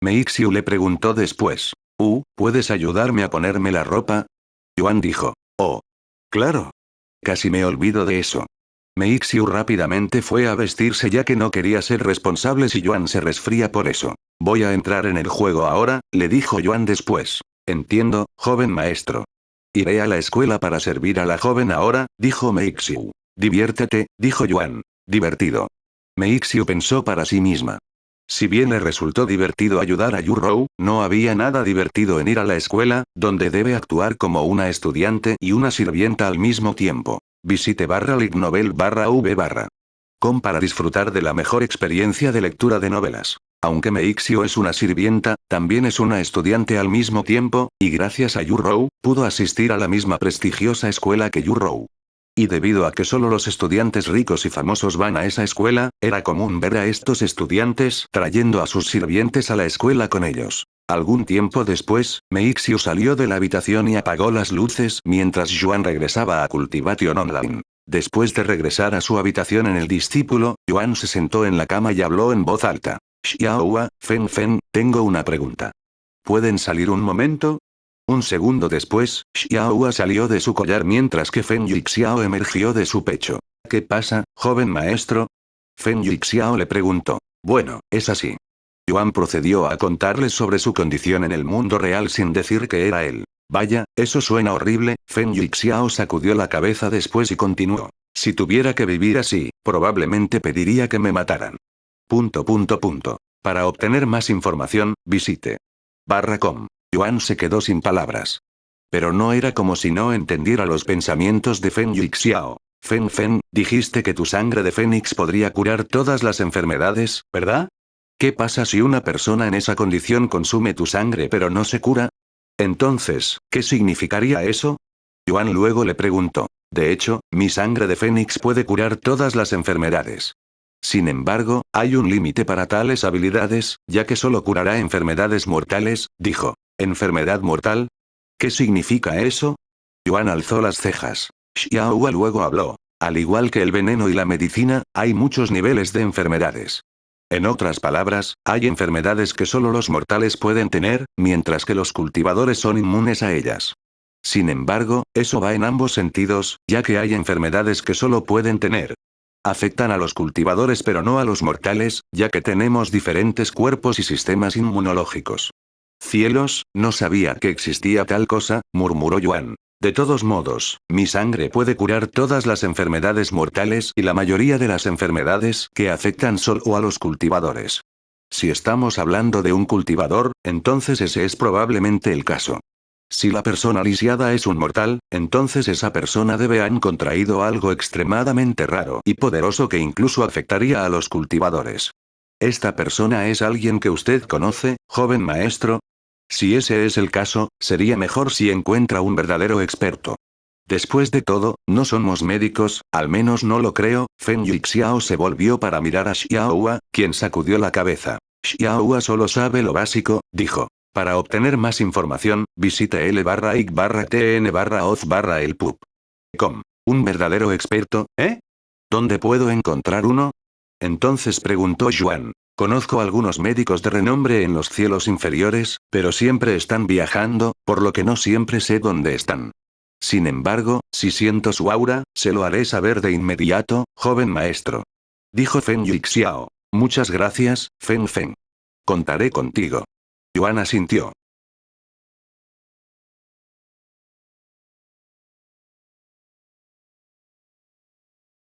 Meixiu le preguntó después. ¿Puedes ayudarme a ponerme la ropa? Yuan dijo. Oh. Claro. Casi me olvido de eso. Meixiu rápidamente fue a vestirse ya que no quería ser responsable si Yuan se resfría por eso. Voy a entrar en el juego ahora, le dijo Yuan después. Entiendo, joven maestro. Iré a la escuela para servir a la joven ahora, dijo Meixiu. Diviértete, dijo Yuan. Divertido. Meixiu pensó para sí misma. Si bien le resultó divertido ayudar a Yu Rou, no había nada divertido en ir a la escuela, donde debe actuar como una estudiante y una sirvienta al mismo tiempo. Visite /lignovel/v/com para disfrutar de la mejor experiencia de lectura de novelas. Aunque Meixio es una sirvienta, también es una estudiante al mismo tiempo, y gracias a Yu Rou, pudo asistir a la misma prestigiosa escuela que Yu Rou. Y debido a que solo los estudiantes ricos y famosos van a esa escuela, era común ver a estos estudiantes trayendo a sus sirvientes a la escuela con ellos. Algún tiempo después, Meixiu salió de la habitación y apagó las luces mientras Yuan regresaba a Cultivation Online. Después de regresar a su habitación en el discípulo, Yuan se sentó en la cama y habló en voz alta. Xiaohua, Fen Fen, tengo una pregunta. ¿Pueden salir un momento? Un segundo después, Xiaohua salió de su collar mientras que Fen Yixiao emergió de su pecho. ¿Qué pasa, joven maestro? Fen Yixiao le preguntó. Bueno, es así. Yuan procedió a contarles sobre su condición en el mundo real sin decir que era él. Vaya, eso suena horrible, Fen Yixiao sacudió la cabeza después y continuó. Si tuviera que vivir así, probablemente pediría que me mataran. Para obtener más información, visite /com. Yuan se quedó sin palabras. Pero no era como si no entendiera los pensamientos de Fen Yixiao. Fen Fen, dijiste que tu sangre de fénix podría curar todas las enfermedades, ¿verdad? ¿Qué pasa si una persona en esa condición consume tu sangre pero no se cura? Entonces, ¿qué significaría eso? Yuan luego le preguntó. De hecho, mi sangre de fénix puede curar todas las enfermedades. Sin embargo, hay un límite para tales habilidades, ya que solo curará enfermedades mortales, dijo. ¿Enfermedad mortal? ¿Qué significa eso? Yuan alzó las cejas. Xiaohua luego habló. Al igual que el veneno y la medicina, hay muchos niveles de enfermedades. En otras palabras, hay enfermedades que solo los mortales pueden tener, mientras que los cultivadores son inmunes a ellas. Sin embargo, eso va en ambos sentidos, ya que hay enfermedades que solo pueden tener. Afectan a los cultivadores pero no a los mortales, ya que tenemos diferentes cuerpos y sistemas inmunológicos. Cielos, no sabía que existía tal cosa, murmuró Yuan. De todos modos, mi sangre puede curar todas las enfermedades mortales y la mayoría de las enfermedades que afectan solo a los cultivadores. Si estamos hablando de un cultivador, entonces ese es probablemente el caso. Si la persona lisiada es un mortal, entonces esa persona debe haber contraído algo extremadamente raro y poderoso que incluso afectaría a los cultivadores. ¿Esta persona es alguien que usted conoce, joven maestro? Si ese es el caso, sería mejor si encuentra un verdadero experto. Después de todo, no somos médicos, al menos no lo creo. Feng Yuxiao se volvió para mirar a Xiaohua, quien sacudió la cabeza. Xiaohua solo sabe lo básico, dijo. Para obtener más información, visite l/ic/tn/oz/elpub.com. ¿Un verdadero experto, eh? ¿Dónde puedo encontrar uno? Entonces preguntó Yuan. Conozco algunos médicos de renombre en los cielos inferiores, pero siempre están viajando, por lo que no siempre sé dónde están. Sin embargo, si siento su aura, se lo haré saber de inmediato, joven maestro. Dijo Feng Yuxiao. Muchas gracias, Feng Feng. Contaré contigo. Yuan asintió.